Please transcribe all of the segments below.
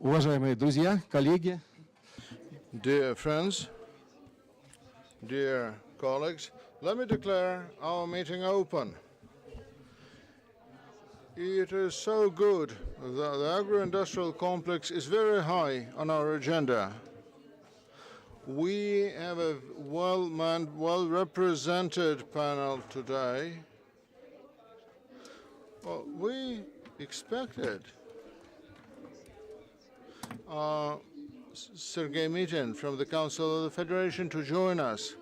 Уважаемые друзья, коллеги, Dear friends, dear colleagues, let me declare our meeting open. It is so good that the agro-industrial complex is very high on our agenda. We have a well-manned, well-represented panel today. Well, we expected Sergei Mitin from the Council of the Federation to join us.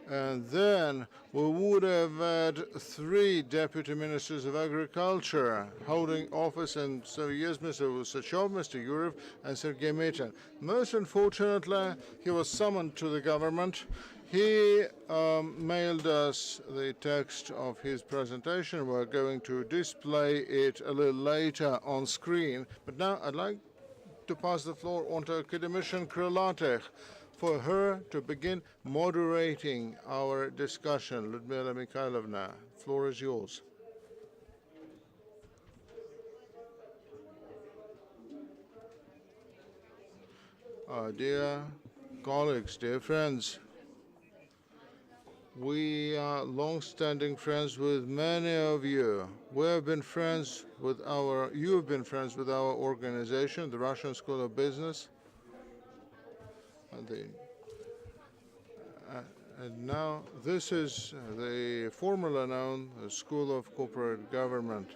And then we would have had 3 deputy ministers of agriculture holding office in 7 years, Mr. Usachov, Mr. Yurov, and Sergei Mitin. Most unfortunately, he was summoned to the government. He mailed us the text of his presentation. We're going to display it a little later on screen. But now I'd like to pass the floor on to Academician Krylatech for her to begin moderating our discussion. Ludmila Mikhailovna, the floor is yours. Dear colleagues, dear friends, we are long-standing friends with many of you. We have been friends with you have been friends with our organization, the Russian School of Business, and now this is the formerly known School of Corporate Government.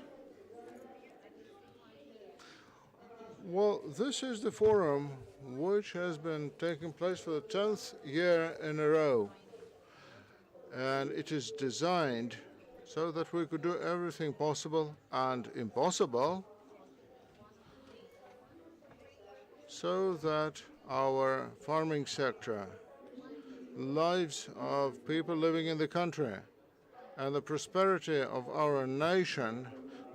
Well, this is the forum which has been taking place for the 10th year in a row. And it is designed so that we could do everything possible and impossible so that our farming sector, lives of people living in the country, and the prosperity of our nation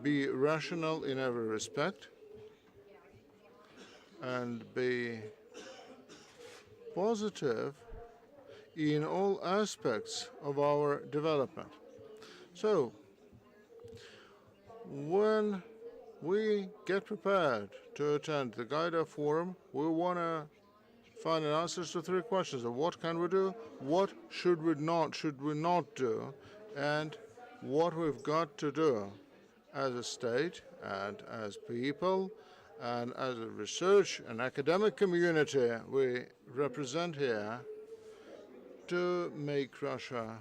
be rational in every respect and be positive in all aspects of our development. So, when we get prepared to attend the Gaidar Forum, we want to find answers to 3 questions of what can we do, what should we not do, and what we've got to do as a state and as people and as a research and academic community we represent here to make Russia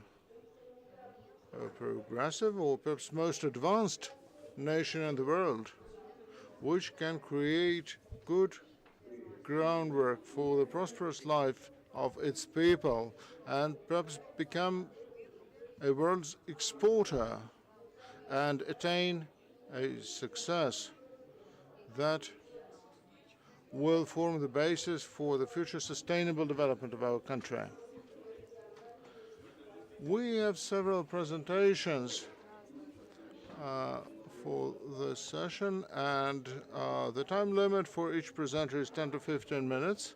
a progressive or perhaps most advanced nation in the world, which can create good groundwork for the prosperous life of its people and perhaps become a world's exporter and attain a success that will form the basis for the future sustainable development of our country. We have several presentations for this session, and the time limit for each presenter is 10 to 15 minutes,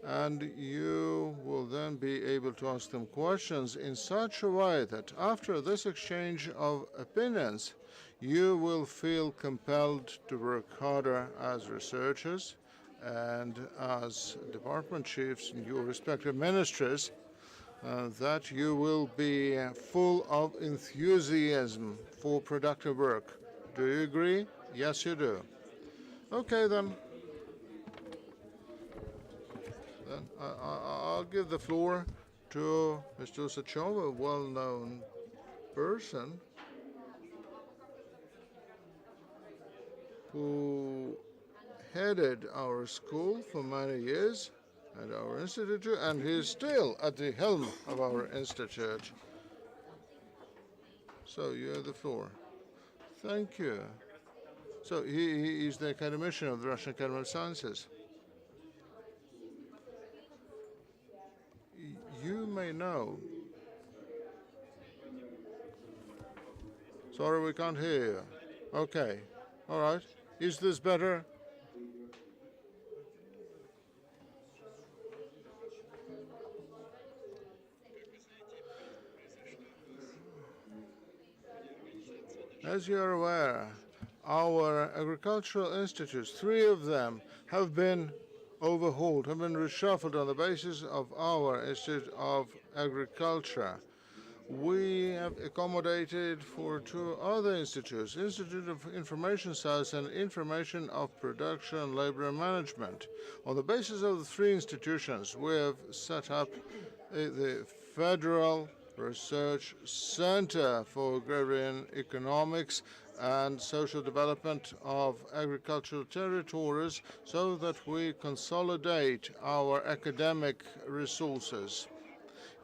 and you will then be able to ask them questions in such a way that after this exchange of opinions, you will feel compelled to work harder as researchers and as department chiefs in your respective ministries, that you will be full of enthusiasm for productive work. Do you agree? Yes, you do. Okay, then. I'll give the floor to Mr. Usachov, a well-known person who headed our school for many years at our institute, and he is still at the helm of our institute. So you have the floor. Thank you. So he is the academician of the Russian Academy of Sciences. You may know. Sorry, we can't hear you. Okay. All right. Is this better? As you are aware, our agricultural institutes, 3 of them, have been overhauled, have been reshuffled on the basis of our Institute of Agriculture. We have accommodated for 2 other institutes, Institute of Information Science and Information of Production, Labor and Management. On the basis of the 3 institutions, we have set up the Federal Research Center for Agrarian Economics and Social Development of Agricultural Territories so that we consolidate our academic resources.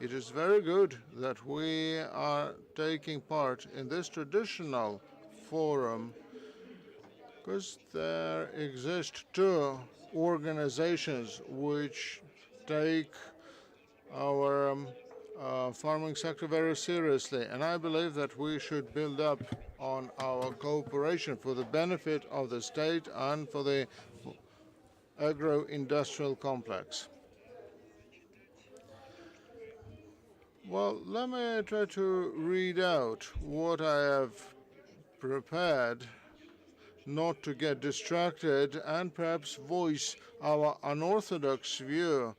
It is very good that we are taking part in this traditional forum because there exist 2 organizations which take our farming sector very seriously, and I believe that we should build up on our cooperation for the benefit of the state and for the agro-industrial complex. Well, let me try to read out what I have prepared, not to get distracted, and perhaps voice our unorthodox view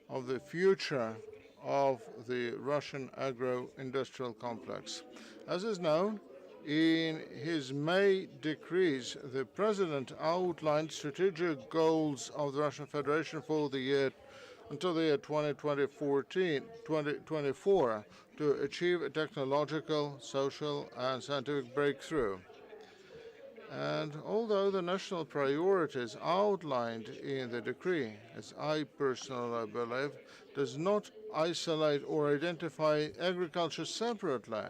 of the future of the Russian agro-industrial complex. As is known, in his May decrees, the President outlined strategic goals of the Russian Federation for the year until the year 2024 to achieve a technological, social, and scientific breakthrough. And although the national priorities outlined in the decree, as I personally believe, does not isolate or identify agriculture separately,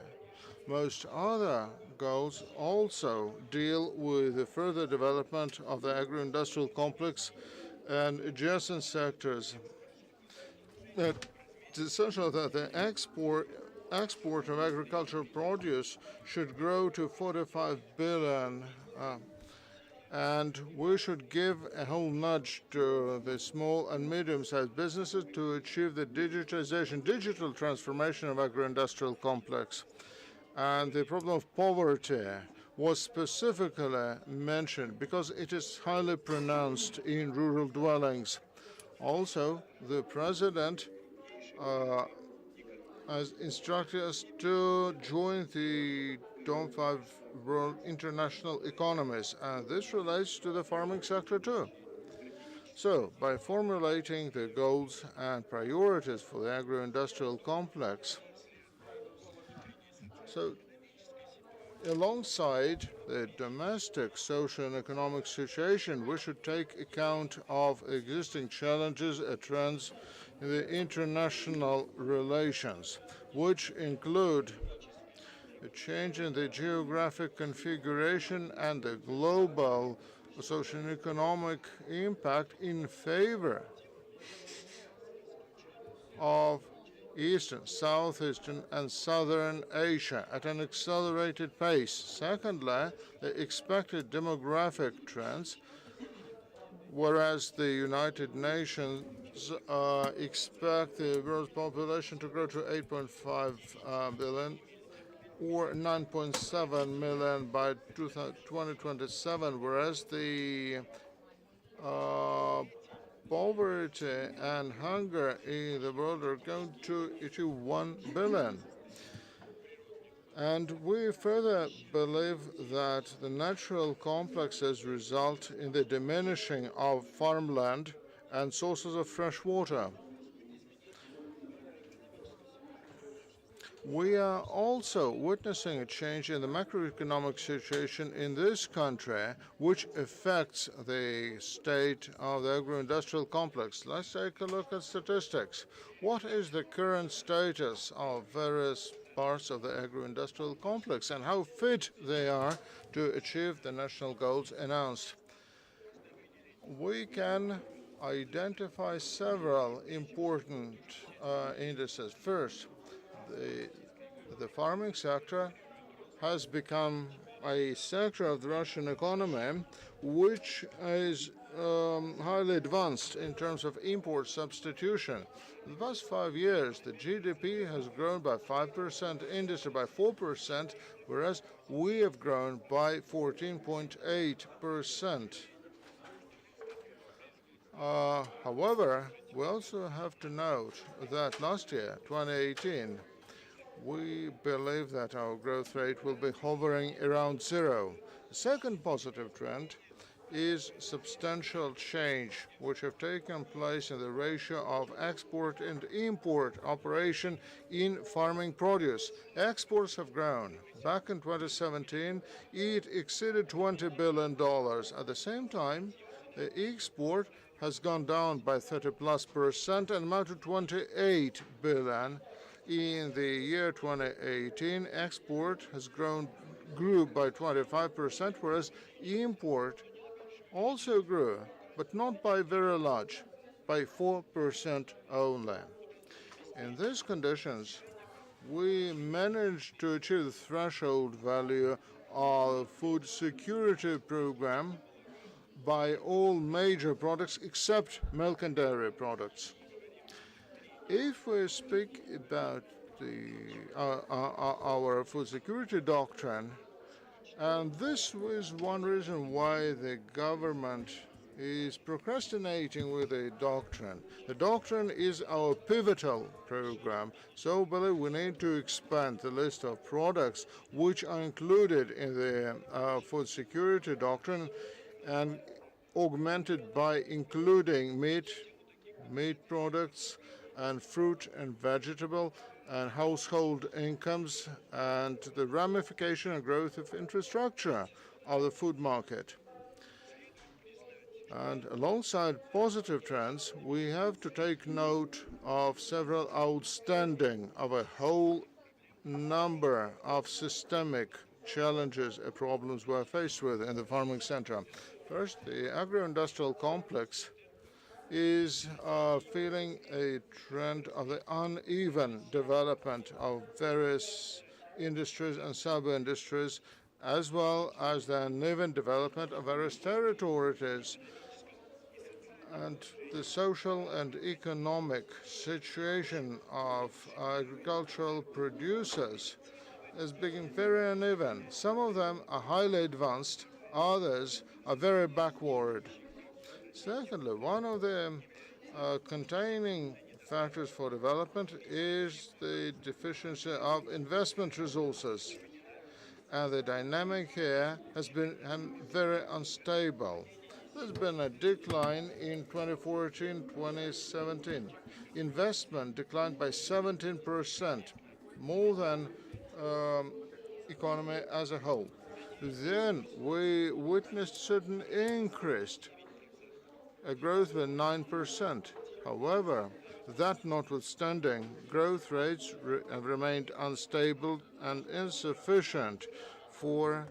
most other goals also deal with the further development of the agro-industrial complex and adjacent sectors. It's essential that the export of agricultural produce should grow to 45 billion, and we should give a whole nudge to the small and medium-sized businesses to achieve the digitalization, digital transformation of agro-industrial complex. And the problem of poverty was specifically mentioned because it is highly pronounced in rural dwellings. Also, the President has instructed us to join the Top 5 World International Economies, and this relates to the farming sector too. So, by formulating the goals and priorities for the agro-industrial complex, alongside the domestic social and economic situation, we should take account of existing challenges and trends in the international relations, which include a change in the geographic configuration and the global social and economic impact in favor of Eastern, Southeastern, and Southern Asia at an accelerated pace. Secondly, the expected demographic trends, whereas the United Nations expect the world's population to grow to 8.5 billion or 9.7 million by 2027, whereas the poverty and hunger in the world are going to achieve 1 billion. And we further believe that the natural complexes result in the diminishing of farmland and sources of fresh water. We are also witnessing a change in the macroeconomic situation in this country, which affects the state of the agro-industrial complex. Let's take a look at statistics. What is the current status of various parts of the agro-industrial complex and how fit they are to achieve the national goals announced? We can identify several important indices. First, the farming sector has become a sector of the Russian economy which is highly advanced in terms of import substitution. In the past 5 years, the GDP has grown by 5%, industry by 4%, whereas we have grown by 14.8%. However, we also have to note that last year, 2018, we believe that our growth rate will be hovering around zero. The second positive trend is substantial change which have taken place in the ratio of export and import operation in farming produce. Exports have grown. Back in 2017, it exceeded $20 billion. At the same time, the export has gone down by 30+% and amounted to 28 billion. In the year 2018, export grew by 25%, whereas import also grew, but not by very large, by 4% only. In these conditions, we managed to achieve the threshold value of food security program by all major products except milk and dairy products. If we speak about our food security doctrine, and this is one reason why the government is procrastinating with the doctrine. The doctrine is our pivotal program, so I believe we need to expand the list of products which are included in the food security doctrine and augmented by including meat products, and fruit and vegetable, and household incomes, and the ramification and growth of infrastructure of the food market. And alongside positive trends, we have to take note of several outstanding, of a whole number of systemic challenges and problems we're faced with in the farming sector. First, the agro-industrial complex is feeling a trend of the uneven development of various industries and sub-industries, as well as the uneven development of various territories. And the social and economic situation of agricultural producers is becoming very uneven. Some of them are highly advanced, others are very backward. Secondly, one of the containing factors for development is the deficiency of investment resources. And the dynamic here has been very unstable. There's been a decline in 2014-2017. Investment declined by 17%, more than economy as a whole. Then we witnessed certain increased a growth of 9%. However, that notwithstanding, growth rates have remained unstable and insufficient for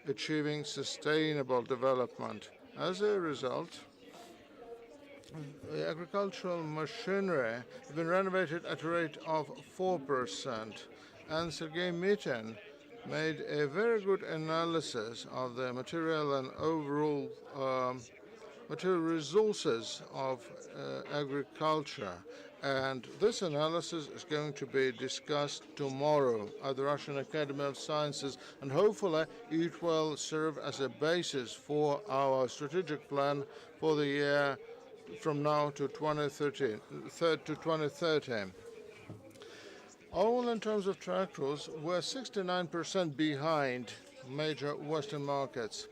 achieving sustainable development. As a result, the agricultural machinery has been renovated at a rate of 4%, and Sergei Mitin made a very good analysis of the material and overall material resources of agriculture. And this analysis is going to be discussed tomorrow at the Russian Academy of Sciences, and hopefully it will serve as a basis for our strategic plan for the year from now to 2030. All in terms of tractors, we're 69% behind major Western markets.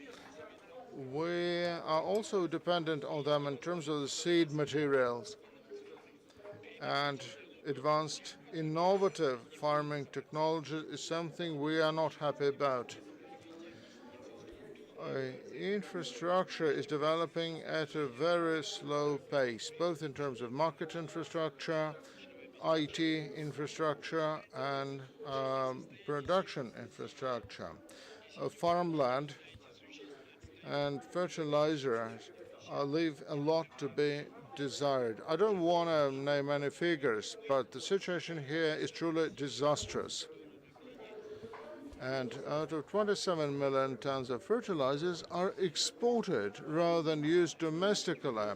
We are also dependent on them in terms of the seed materials, and advanced innovative farming technology is something we are not happy about. Infrastructure is developing at a very slow pace, both in terms of market infrastructure, IT infrastructure, and production infrastructure. Farmland and fertilizers leave a lot to be desired. I don't want to name any figures, but the situation here is truly disastrous. And out of 27 million tons of fertilizers are exported rather than used domestically.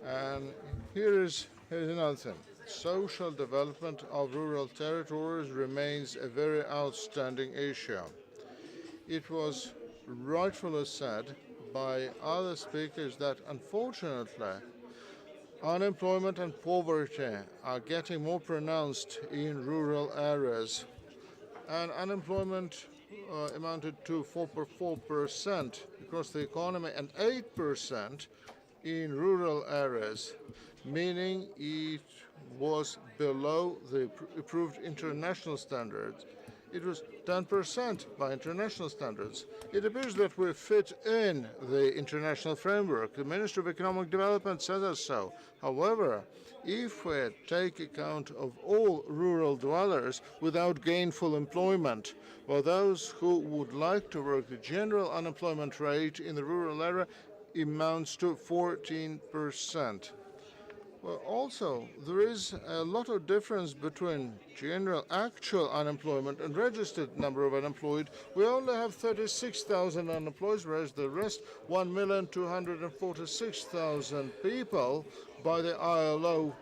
And here's another thing. Social development of rural territories remains a very outstanding issue. It was rightfully said by other speakers that unfortunately unemployment and poverty are getting more pronounced in rural areas. And unemployment amounted to 4.4% across the economy and 8% in rural areas, meaning it was below the approved international standards. It was 10% by international standards. It appears that we fit in the international framework. The Ministry of Economic Development says us so. However, if we take account of all rural dwellers without gainful employment, or those who would like to work, the general unemployment rate in the rural area amounts to 14%. Well, also, there is a lot of difference between general actual unemployment and registered number of unemployed. We only have 36,000 unemployed, whereas the rest, 1,246,000 people, by the ILO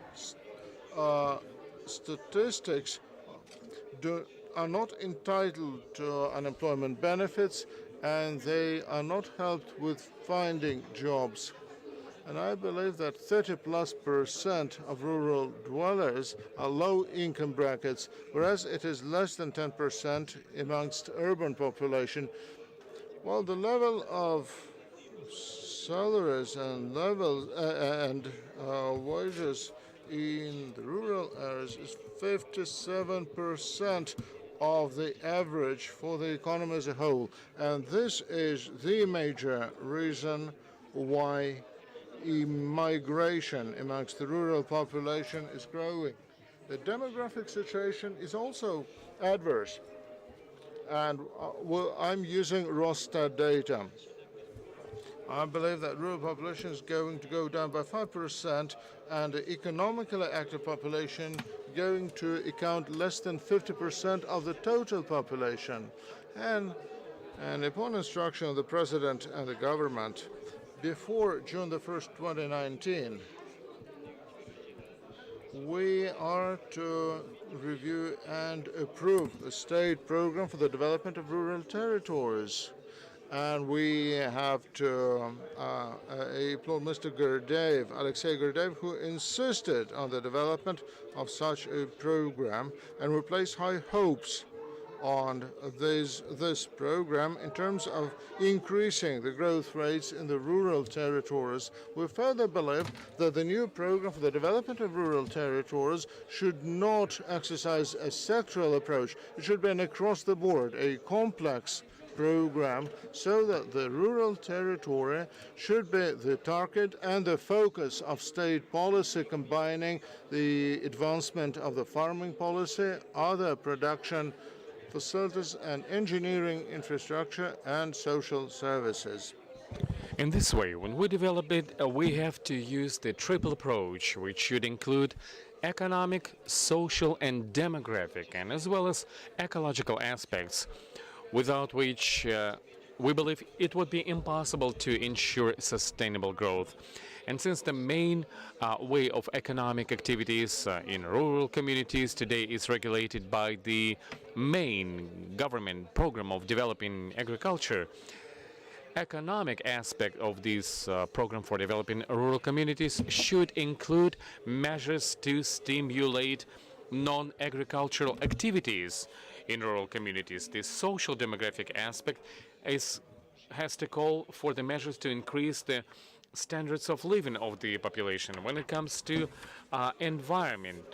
statistics, are not entitled to unemployment benefits, and they are not helped with finding jobs. And I believe that 30+% of rural dwellers are low income brackets, whereas it is less than 10% amongst urban population. While the level of salaries and wages in the rural areas is 57% of the average for the economy as a whole. And this is the major reason why migration amongst the rural population is growing. The demographic situation is also adverse. And I'm using Rostad data. I believe that rural population is going to go down by 5%, and the economically active population going to account less than 50% of the total population. And upon instruction of the President and the government, before June the 1st, 2019, we are to review and approve the state program for the development of rural territories. And we have to applaud Mr. Gaidar, Alexei Gaidar, who insisted on the development of such a program, and we place high hopes on this program in terms of increasing the growth rates in the rural territories. We further believe that the new program for the development of rural territories should not exercise a sectoral approach. It should be an across-the-board, a complex program, so that the rural territory should be the target and the focus of state policy, combining the advancement of the farming policy, other production facilities and engineering infrastructure, and social services. In this way, when we develop it, we have to use the triple approach, which should include economic, social, and demographic, and as well as ecological aspects, without which we believe it would be impossible to ensure sustainable growth. And since the main way of economic activities in rural communities today is regulated by the main government program of developing agriculture, economic aspect of this program for developing rural communities should include measures to stimulate non-agricultural activities in rural communities. The social demographic aspect has to call for the measures to increase the standards of living of the population. When it comes to environment,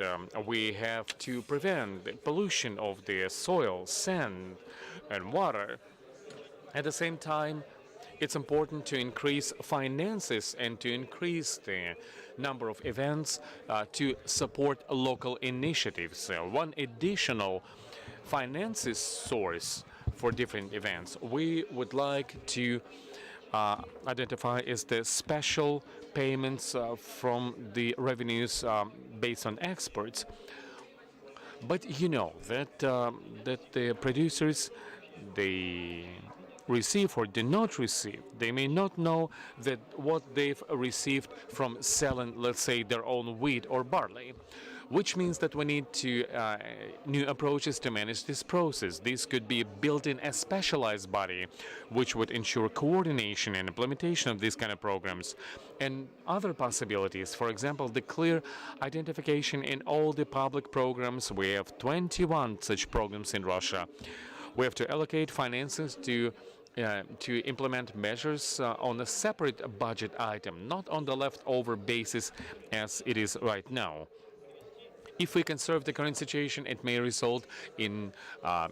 we have to prevent the pollution of the soil, sand, and water. At the same time, it's important to increase finances and to increase the number of events to support local initiatives. One additional finances source for different events we would like to identify is the special payments from the revenues based on exports. But you know that the producers, they receive or do not receive. They may not know that what they've received from selling, let's say, their own wheat or barley, which means that we need to new approaches to manage this process. This could be built in a specialized body, which would ensure coordination and implementation of these kind of programs. And other possibilities, for example, the clear identification in all the public programs. We have 21 such programs in Russia. We have to allocate finances to implement measures on a separate budget item, not on the leftover basis as it is right now. If we conserve the current situation, it may result in a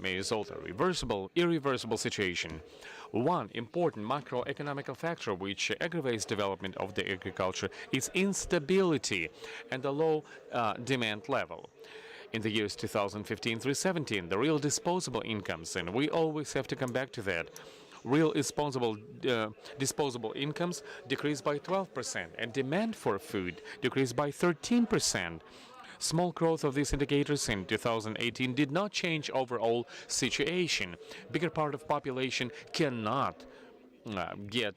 irreversible situation. One important macroeconomic factor which aggravates development of the agriculture is instability and the low demand level. In the years 2015 through 17, the real disposable incomes, and we always have to come back to that, real disposable incomes decreased by 12%, and demand for food decreased by 13%. Small growth of these indicators in 2018 did not change overall situation. Bigger part of population cannot get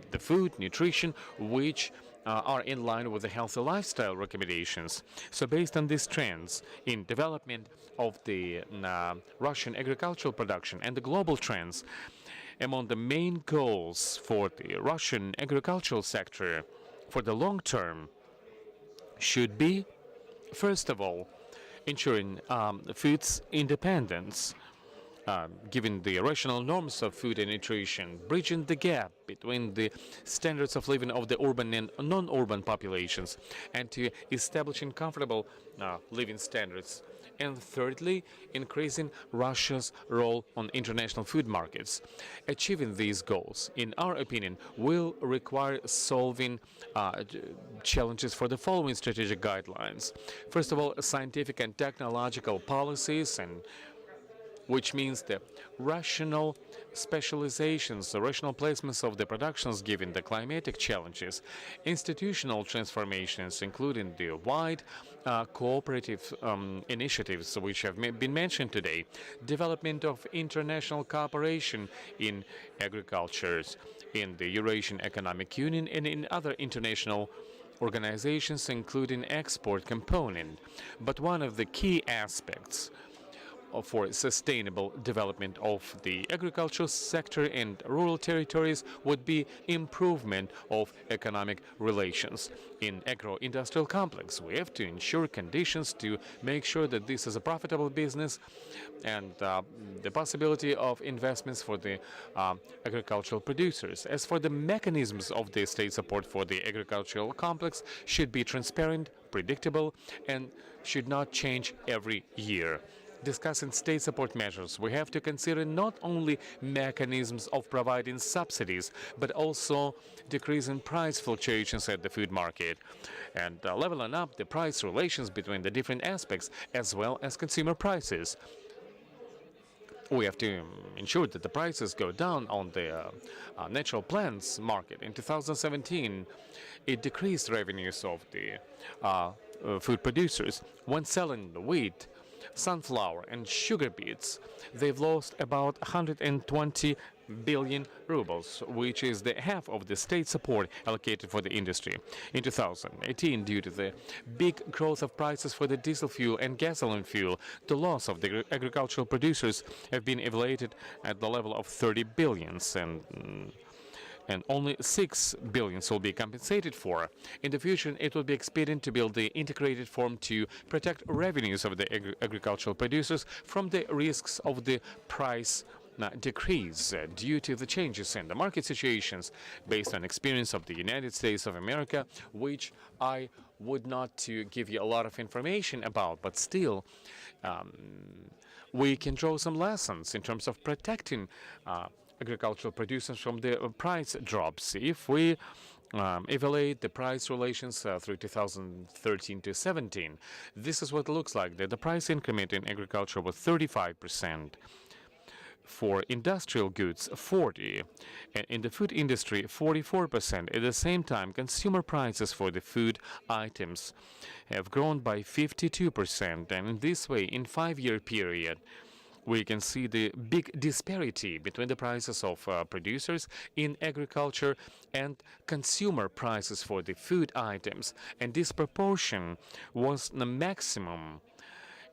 the food, nutrition, which are in line with the healthy lifestyle recommendations. So based on these trends in development of the Russian agricultural production and the global trends, among the main goals for the Russian agricultural sector for the long term should be, first of all, ensuring food's independence, given the rational norms of food and nutrition, bridging the gap between the standards of living of the urban and non-urban populations, and to establishing comfortable living standards. And thirdly, increasing Russia's role on international food markets. Achieving these goals, in our opinion, will require solving challenges for the following strategic guidelines. First of all, scientific and technological policies, and which means the rational specializations, the rational placements of the productions given the climatic challenges, institutional transformations, including the wide cooperative initiatives which have been mentioned today, development of international cooperation in agricultures, in the Eurasian Economic Union, and in other international organizations, including export component. But one of the key aspects for sustainable development of the agricultural sector and rural territories would be improvement of economic relations. In agro-industrial complex, we have to ensure conditions to make sure that this is a profitable business, and the possibility of investments for the agricultural producers. As for the mechanisms of the state support for the agricultural complex, should be transparent, predictable, and should not change every year. Discussing state support measures, we have to consider not only mechanisms of providing subsidies, but also decreasing price fluctuations at the food market, and leveling up the price relations between the different aspects, as well as consumer prices. We have to ensure that the prices go down on the natural plants market. In 2017, it decreased revenues of the food producers when selling the wheat, sunflower, and sugar beets. They've lost about 120 billion rubles, which is the half of the state support allocated for the industry. In 2018, due to the big growth of prices for the diesel fuel and gasoline fuel, the loss of the agricultural producers have been evaluated at the level of 30 billions, and only 6 billion will be compensated for. In the future, it will be expedient to build the integrated form to protect revenues of the agricultural producers from the risks of the price decrease due to the changes in the market situations based on experience of the United States of America, which I would not to give you a lot of information about, but still we can draw some lessons in terms of protecting agricultural producers from the price drops. If we evaluate the price relations through 2013 to 17, this is what it looks like. That the price increment in agriculture was 35%. For industrial goods, 40, and in the food industry, 44%. At the same time, consumer prices for the food items have grown by 52%, and in this way, in 5-year period, we can see the big disparity between the prices of producers in agriculture and consumer prices for the food items, and this proportion was the maximum.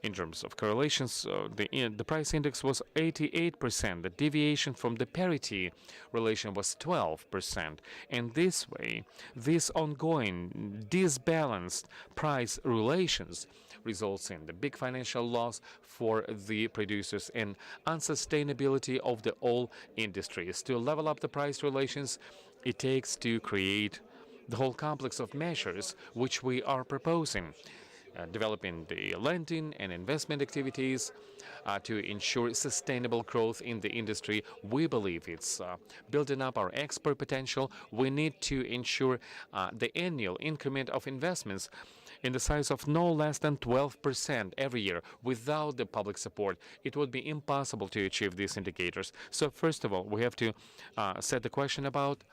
In terms of correlations, the price index was 88%. The deviation from the parity relation was 12%. And this way, this ongoing disbalanced price relations results in the big financial loss for the producers and unsustainability of the whole industries. To level up the price relations, it takes to create the whole complex of measures which we are proposing. Developing the lending and investment activities to ensure sustainable growth in the industry. We believe it's building up our export potential. We need to ensure the annual increment of investments in the size of no less than 12% every year. Without the public support, it would be impossible to achieve these indicators. So first of all, we have to set the question about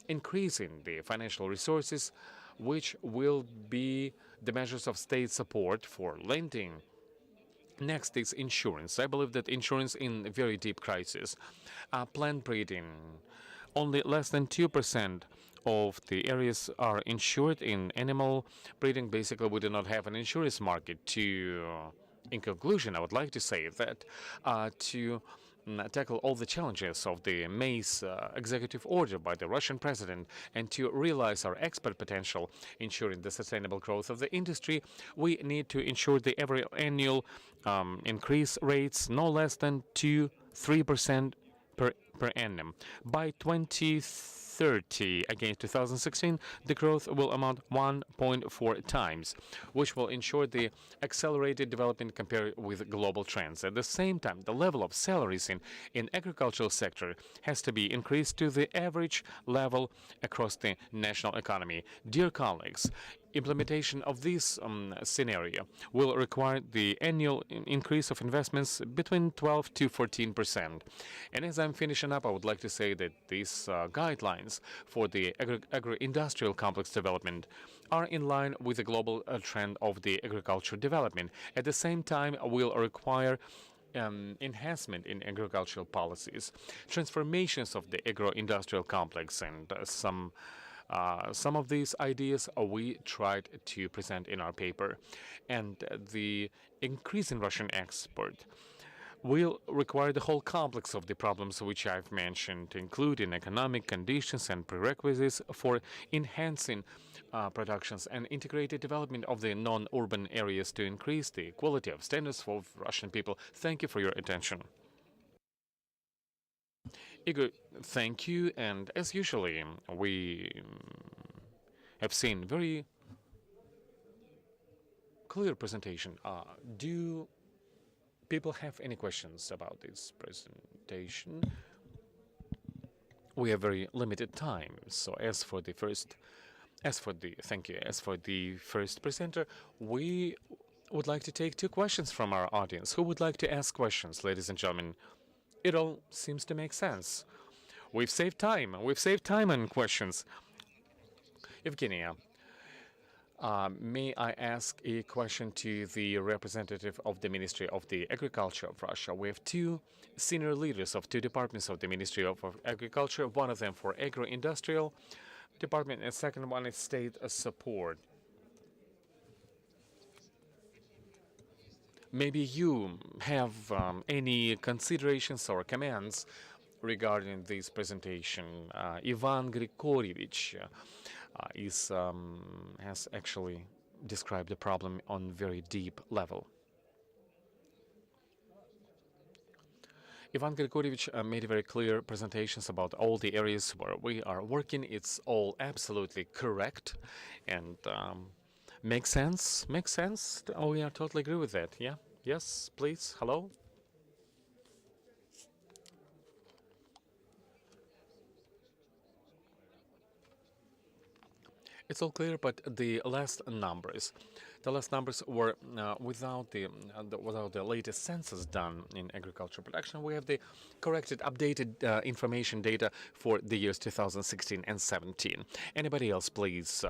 increasing the financial resources, which will be the measures of state support for lending. Next is insurance. I believe that insurance in a very deep crisis. Plant breeding. Only less than 2% of the areas are insured in animal breeding. Basically, we do not have an insurance market. In conclusion, I would like to say that to tackle all the challenges of the May's executive order by the Russian president and to realize our export potential, ensuring the sustainable growth of the industry, we need to ensure the every annual increase rates no less than 2-3% per annum. By 2030, against 2016, the growth will amount 1.4 times, which will ensure the accelerated development compared with global trends. At the same time, the level of salaries in agricultural sector has to be increased to the average level across the national economy. Dear colleagues, implementation of this scenario will require the annual increase of investments between 12 to 14%. And as I'm finishing up, I would like to say that these guidelines for the agro-industrial complex development are in line with the global trend of the agriculture development. At the same time, will require enhancement in agricultural policies, transformations of the agro-industrial complex, and some of these ideas we tried to present in our paper. And the increase in Russian export will require the whole complex of the problems which I've mentioned, including economic conditions and prerequisites for enhancing productions and integrated development of the non-urban areas to increase the quality of standards for Russian people. Thank you for your attention. Igor, thank you. And as usually, we have seen very clear presentation. Do people have any questions about this presentation? We have very limited time. So as for the first presenter, we would like to take 2 questions from our audience. Who would like to ask questions, ladies and gentlemen? It all seems to make sense. We've saved time. We've saved time on questions. Evgenia, may I ask a question to the representative of the Ministry of the Agriculture of Russia? We have 2 senior leaders of 2 departments of the Ministry of Agriculture, one of them for agro-industrial department, and second one is state support. Maybe you have any considerations or comments regarding this presentation. Ivan Grigorievich has actually described the problem on very deep level. Ivan Grigorievich made very clear presentations about all the areas where we are working. It's all absolutely correct and makes sense. Makes sense. Oh, yeah, totally agree with that. Yeah. Yes, please. Hello. It's all clear, but the last numbers were without the latest census done in agriculture production. We have the corrected, updated information data for the years 2016 and 17. Anybody else, please,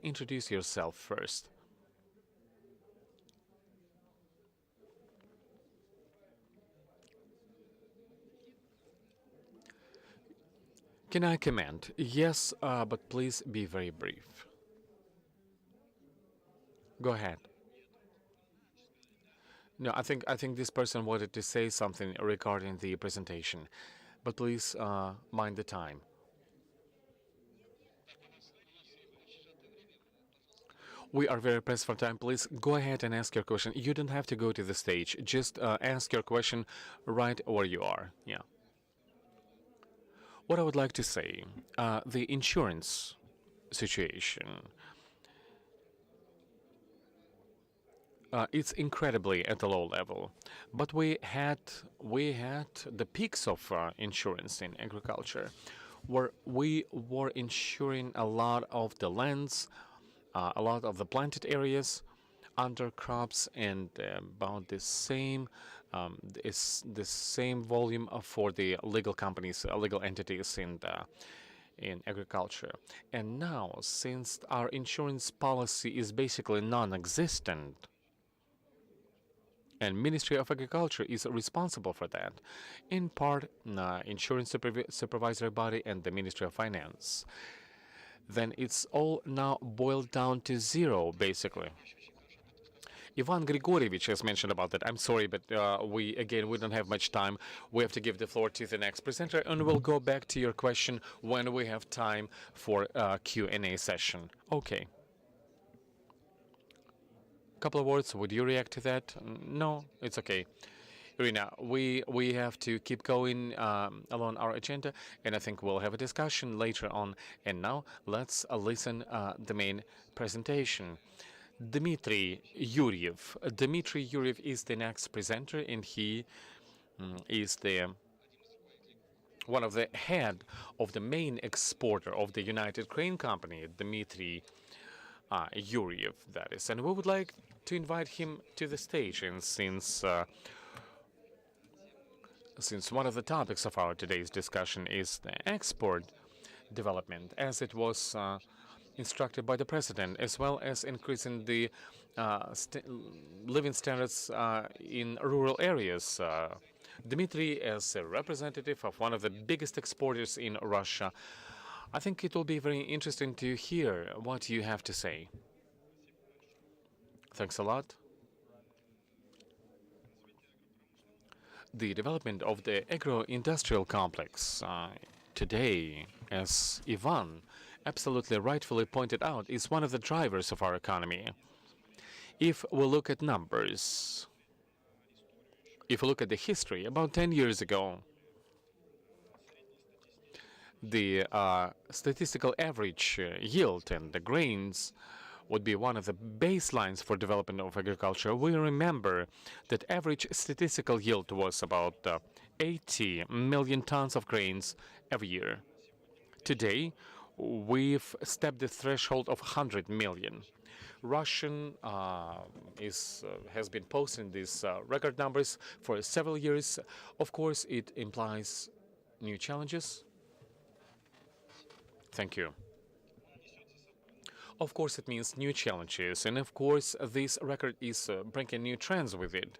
introduce yourself first. Can I comment? Yes, but please be very brief. Go ahead. No, I think this person wanted to say something regarding the presentation, but please mind the time. We are very pressed for time. Please go ahead and ask your question. You don't have to go to the stage. Just ask your question right where you are. Yeah. What I would like to say, the insurance situation, it's incredibly at a low level, but we had the peaks of insurance in agriculture, where we were insuring a lot of the lands, a lot of the planted areas, under crops, and about the same volume for the legal companies, legal entities in agriculture. And now, since our insurance policy is basically non-existent, and Ministry of Agriculture is responsible for that, in part, insurance supervisory body and the Ministry of Finance, then it's all now boiled down to zero, basically. Ivan Grigorievich has mentioned about that. I'm sorry, but we don't have much time. We have to give the floor to the next presenter, and we'll go back to your question when we have time for Q&A session. Okay. Couple of words. Would you react to that? No, it's okay. Irina, we have to keep going along our agenda, and I think we'll have a discussion later on. And now let's listen the main presentation. Dmitry Yuryev. Dmitry Yuryev is the next presenter, and he is one of the head of the main exporter of the United Grain Company, Dmitry Yuryev, that is. And we would like to invite him to the stage, and since one of the topics of our today's discussion is the export development, as it was instructed by the president, as well as increasing the living standards in rural areas. Dmitry, as a representative of one of the biggest exporters in Russia, I think it will be very interesting to hear what you have to say. Thanks a lot. The development of the agro-industrial complex today, as Ivan absolutely rightfully pointed out, is one of the drivers of our economy. If we look at numbers, if we look at the history, about 10 years ago, the statistical average yield and the grains would be one of the baselines for development of agriculture. We remember that average statistical yield was about 80 million tons of grains every year. Today, we've stepped the threshold of 100 million. Russian has been posting these record numbers for several years. Of course, it implies new challenges. Thank you. Of course, it means new challenges, and of course, this record is bringing new trends with it.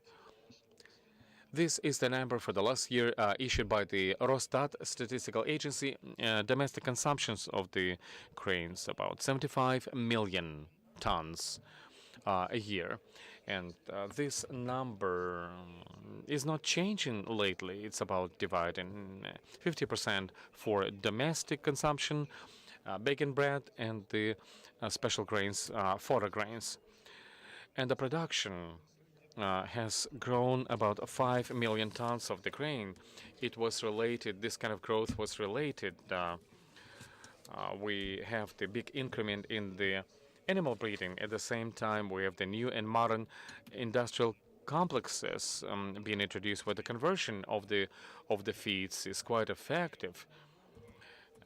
This is the number for the last year issued by the Росстат statistical agency. Domestic consumptions of the grains, about 75 million tons a year. And this number is not changing lately. It's about dividing 50% for domestic consumption, bacon bread, and the special grains, fodder grains. And the production has grown about 5 million tons of the grain. It was related, this kind of growth was related. We have the big increment in the animal breeding. At the same time, we have the new and modern industrial complexes being introduced, where the conversion of the feeds is quite effective.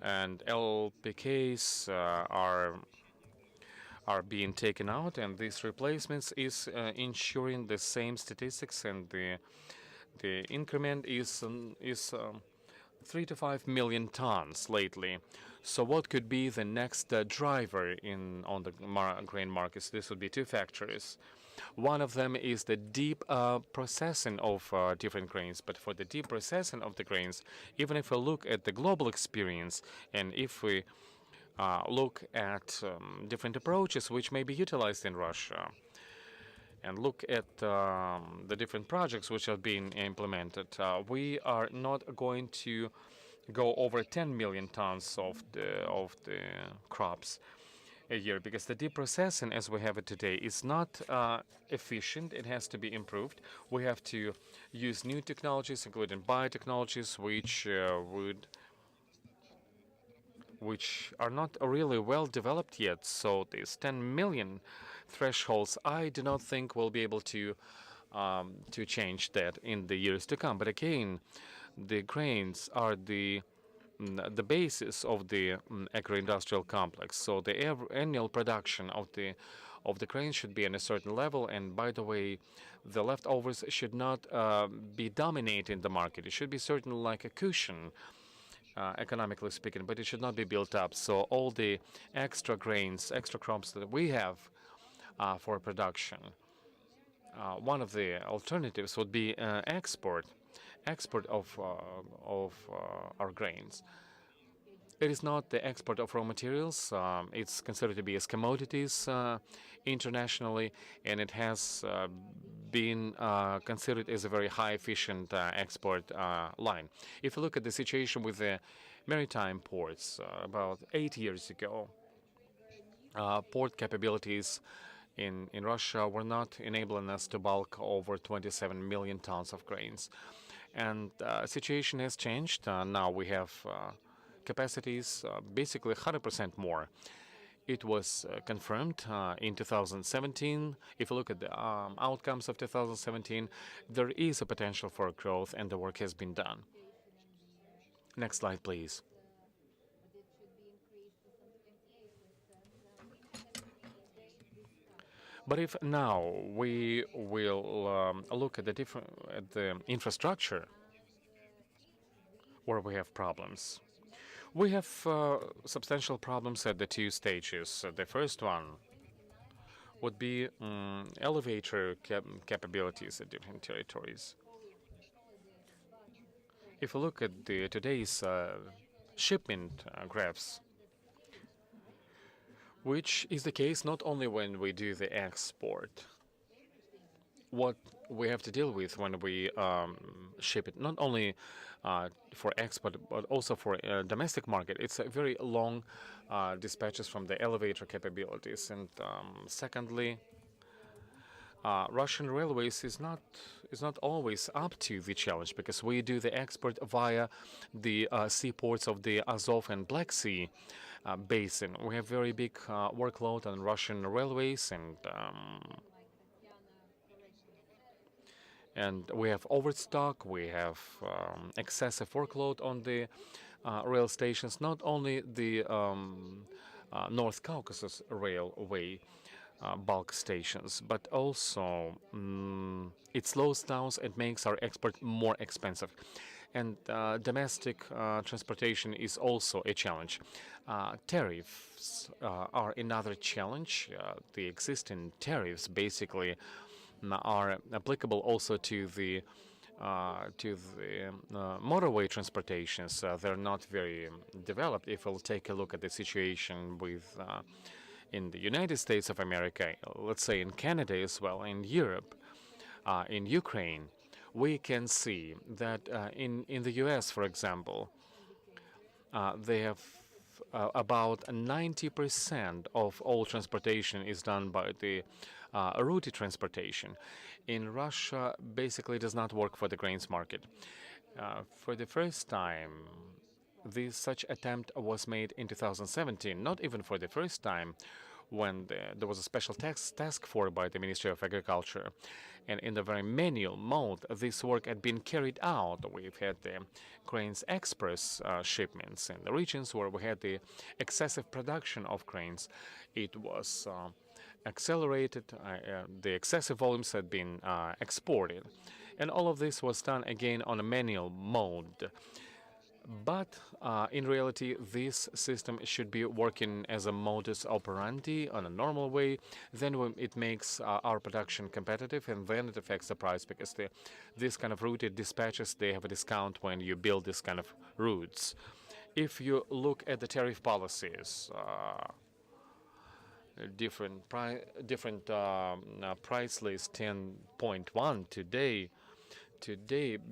And LPKs are are being taken out, and these replacements is ensuring the same statistics, and the increment is 3 to 5 million tons lately. So what could be the next driver on the grain markets? This would be two factors. One of them is the deep processing of different grains. But for the deep processing of the grains, even if we look at the global experience, and if we look at different approaches which may be utilized in Russia, and look at the different projects which are being implemented, we are not going to go over 10 million tons of the crops a year, because the deep processing as we have it today is not efficient. It has to be improved. We have to use new technologies, including biotechnologies, which are not really well developed yet. So these 10 million thresholds, I do not think we'll be able to change that in the years to come. But again, the grains are the basis of the agro-industrial complex. So the annual production of the grains should be at a certain level. And by the way, the leftovers should not be dominating the market. It should be certainly like a cushion, economically speaking, but it should not be built up. So all the extra grains, extra crops that we have for production, one of the alternatives would be export of our grains. It is not the export of raw materials. It's considered to be as commodities internationally, and it has been considered as a very high efficient export line. If you look at the situation with the maritime ports, about 8 years ago, port capabilities in Russia were not enabling us to bulk over 27 million tons of grains. And situation has changed. Now we have capacities basically 100% more. It was confirmed in 2017. If you look at the outcomes of 2017, there is a potential for growth, and the work has been done. Next slide, please. But if now we will look at the infrastructure where we have problems, we have substantial problems at the two stages. The first one would be elevator capabilities at different territories. If you look at today's shipment graphs, which is the case not only when we do the export, what we have to deal with when we ship it, not only for export, but also for domestic market. It's a very long dispatches from the elevator capabilities. And secondly, Russian railways is not always up to the challenge, because we do the export via the seaports of the Azov and Black Sea basin. We have very big workload on Russian railways, and we have overstock. We have excessive workload on the rail stations. Not only the North Caucasus Railway bulk stations, but also it slows down and makes our export more expensive. And domestic transportation is also a challenge. Tariffs are another challenge. The existing tariffs basically are applicable also to the motorway transportations. They're not very developed. If we'll take a look at the situation with in the United States of America, let's say in Canada as well, in Europe, in Ukraine, we can see that in the US, for example, they have about 90% of all transportation is done by the route transportation. In Russia, basically does not work for the grains market. For the first time, such attempt was made in 2017. Not even for the first time, when there was a special task force by the Ministry of Agriculture. And in the very manual mode, this work had been carried out. We've had the grains express shipments in the regions where we had the excessive production of grains. It was accelerated, the excessive volumes had been exported. And all of this was done again on a manual mode. But in reality, this system should be working as a modus operandi on a normal way. Then it makes our production competitive, and then it affects the price, because this kind of routed dispatches, they have a discount when you build this kind of routes. If you look at the tariff policies, different price list 10.1 today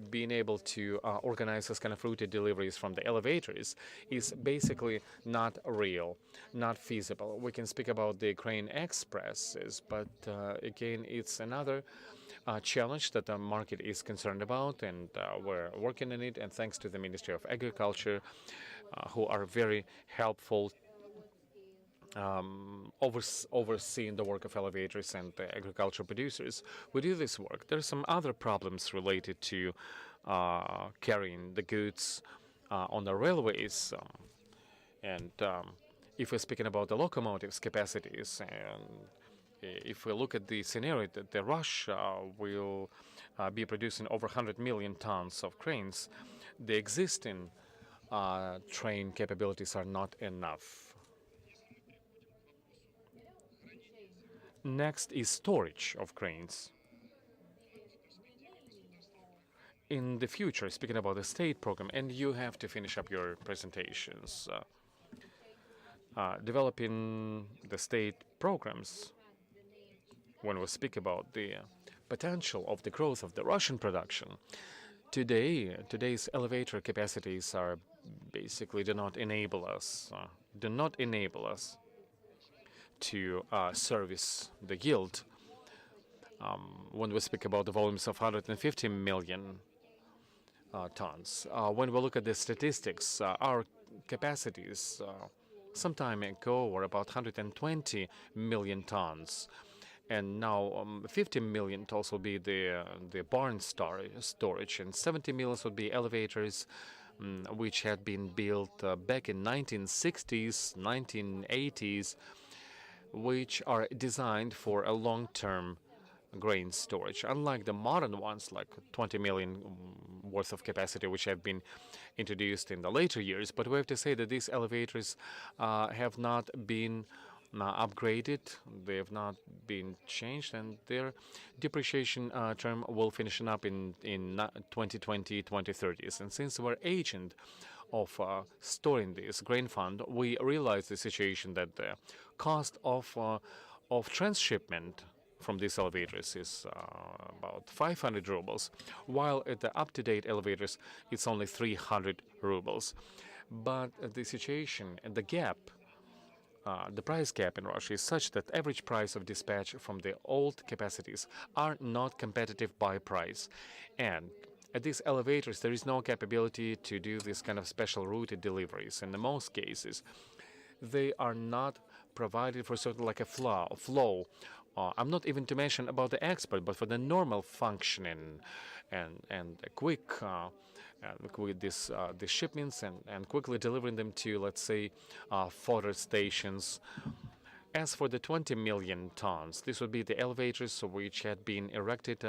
being able to organize this kind of routed deliveries from the elevators is basically not real, not feasible. We can speak about the grain expresses, but again, it's another challenge that the market is concerned about, and we're working on it. And thanks to the Ministry of Agriculture, who are very helpful overseeing the work of elevators and the agricultural producers. We do this work. There are some other problems related to carrying the goods on the railways. If we're speaking about the locomotives capacities, and if we look at the scenario that the Russia will be producing over 100 million tons of grains, the existing train capabilities are not enough. Next is storage of grains. In the future, speaking about the state program, and you have to finish up your presentations, developing the state programs, when we speak about the potential of the growth of the Russian production, today's elevator capacities are basically do not enable us to service the yield. When we speak about the volumes of 150 million tons. When we look at the statistics, our capacities some time ago were about 120 million tons. And now 50 million tons will be the barn storage, and 70 million would be elevators, which had been built back in 1960s, 1980s, which are designed for a long-term grain storage, unlike the modern ones, like 20 million worth of capacity, which have been introduced in the later years. But we have to say that these elevators have not been upgraded, they have not been changed, and their depreciation term will finish up in 2020, 2030s. And since we're agent of storing this grain fund, we realize the situation that the cost of transshipment from these elevators is about 500 rubles, while at the up-to-date elevators it's only 300 rubles. But the situation and the gap, the price gap in Russia is such that average price of dispatch from the old capacities are not competitive by price. And at these elevators, there is no capability to do this kind of special routed deliveries. In the most cases, they are not provided for sort of like a flow. I'm not even to mention about the export, but for the normal functioning and quick with these shipments and quickly delivering them to, let's say, fodder stations. As for the 20 million tons, this would be the elevators which had been erected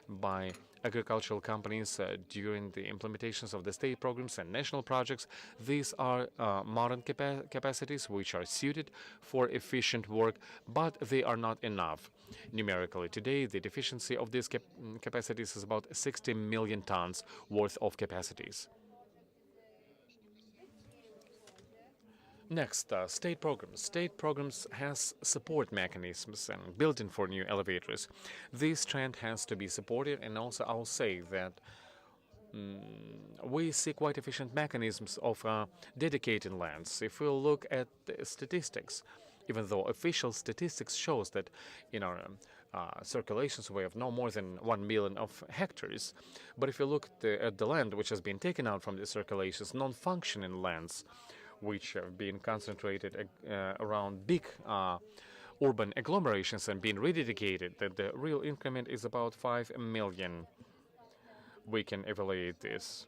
by agricultural companies during the implementations of the state programs and national projects. These are modern capacities which are suited for efficient work, but they are not enough. Numerically, today, the deficiency of these capacities is about 60 million tons worth of capacities. Next, state programs. State programs has support mechanisms and built-in for new elevators. This trend has to be supported, and also I'll say that we see quite efficient mechanisms of dedicating lands. If we look at the statistics, even though official statistics shows that in our circulations we have no more than 1 million of hectares, but if you look at the land which has been taken out from the circulations, non-functioning lands, which have been concentrated around big urban agglomerations and been rededicated, that the real increment is about 5 million. We can evaluate this.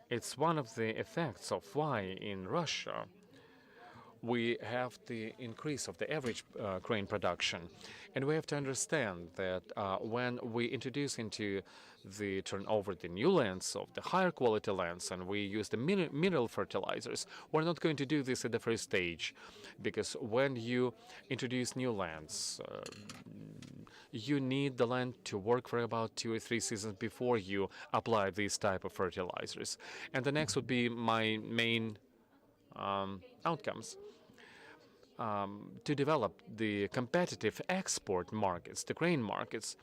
It's one of the effects of why in Russia we have the increase of the average grain production. And we have to understand that when we introduce into the turnover the new lands of the higher quality lands and we use the mineral fertilizers, we're not going to do this at the first stage, because when you introduce new lands, you need the land to work for about 2 or 3 seasons before you apply these type of fertilizers. And the next would be my main outcomes. To develop the competitive export markets, the grain markets,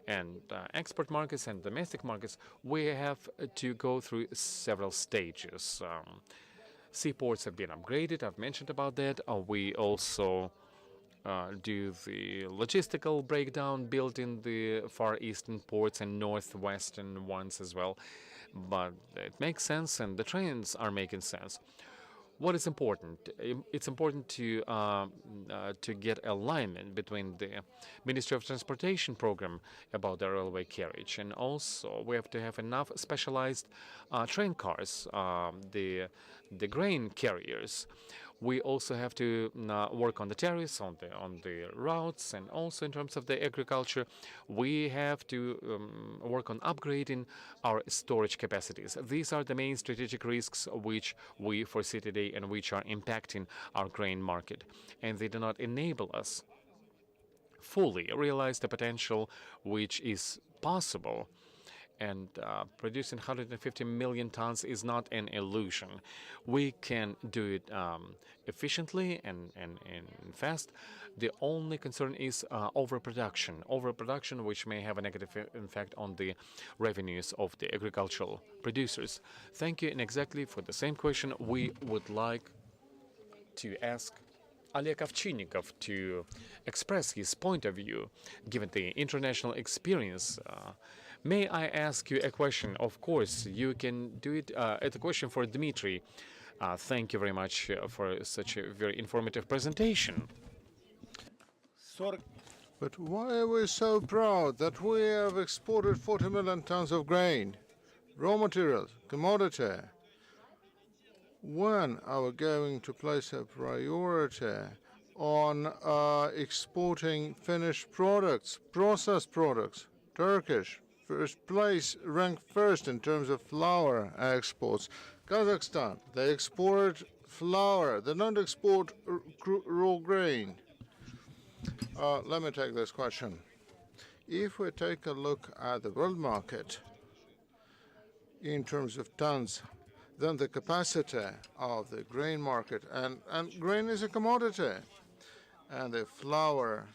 and export markets and domestic markets, we have to go through several stages. Seaports have been upgraded, I've mentioned about that. We also do the logistical breakdown built in the Far Eastern ports and northwestern ones as well. But it makes sense and the trends are making sense. What is important? It's important to get alignment between the Ministry of Transportation program about the railway carriage, and also we have to have enough specialized train cars, the grain carriers. We also have to work on the tariffs, on the routes, and also in terms of the agriculture, we have to work on upgrading our storage capacities. These are the main strategic risks which we foresee today and which are impacting our grain market, and they do not enable us fully realize the potential which is possible. And producing 150 million tons is not an illusion. We can do it efficiently and fast. The only concern is overproduction, which may have a negative effect on the revenues of the agricultural producers. Thank you, and exactly for the same question, we would like to ask Oleg Ovchinnikov to express his point of view, given the international experience. May I ask you a question? Of course, you can do it. It's a question for Dmitry. Thank you very much for such a very informative presentation. But why are we so proud that we have exported 40 million tons of grain, raw materials, commodity? When are we going to place a priority on exporting finished products, processed products, Turkish? First place, ranked first in terms of flour exports. Kazakhstan, they export flour. They don't export raw grain. Let me take this question. If we take a look at the world market in terms of tons, then the capacity of the grain market, and grain is a commodity, and the flour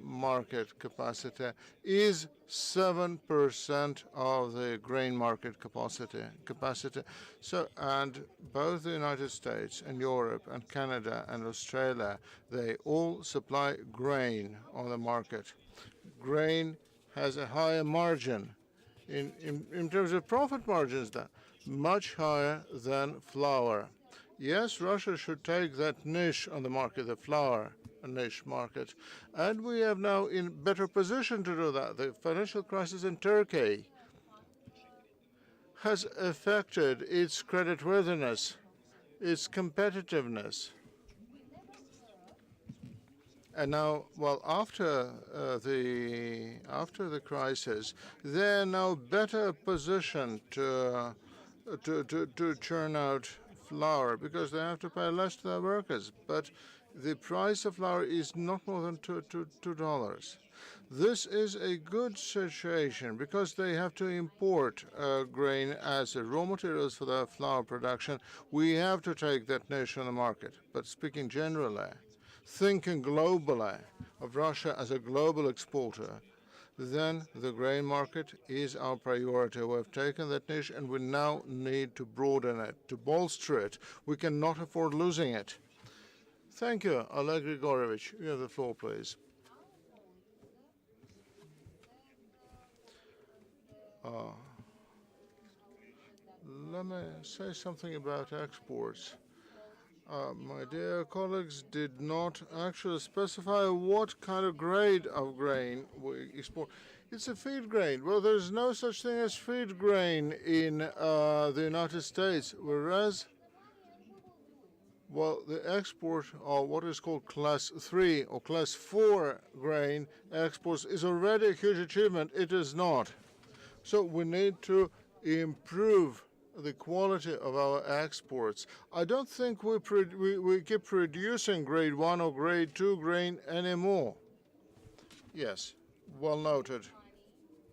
market capacity is 7% of the grain market capacity. So, and both the United States and Europe and Canada and Australia, they all supply grain on the market. Grain has a higher margin in terms of profit margins, that much higher than flour. Yes, Russia should take that niche on the market, the flour niche market, and we have now in better position to do that. The financial crisis in Turkey has affected its creditworthiness, its competitiveness. And now, well, after the crisis, they're now better positioned to churn out flour because they have to pay less to their workers. But the price of flour is not more than $2. This is a good situation because they have to import grain as raw materials for their flour production. We have to take that niche on the market. But speaking generally, thinking globally of Russia as a global exporter, then the grain market is our priority. We've taken that niche and we now need to broaden it, to bolster it. We cannot afford losing it. Thank you, Oleg Grigorovich. You have the floor, please. let me say something about exports. My dear colleagues did not actually specify what kind of grade of grain we export. It's a feed grain. Well, there's no such thing as feed grain in the United States, whereas, well, the export of what is called Class 3 or Class 4 grain exports is already a huge achievement. It is not. So we need to improve the quality of our exports. I don't think we keep producing grade 1 or grade 2 grain anymore. Yes, well noted.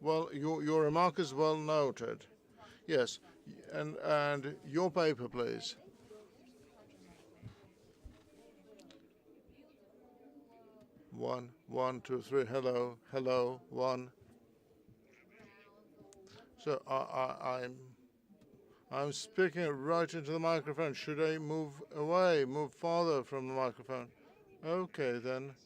Well, your remark is well noted. Yes, and your paper, please. One, two, three. Hello, hello. One. So I'm speaking right into the microphone. Should I move away, move farther from the microphone? Okay, then.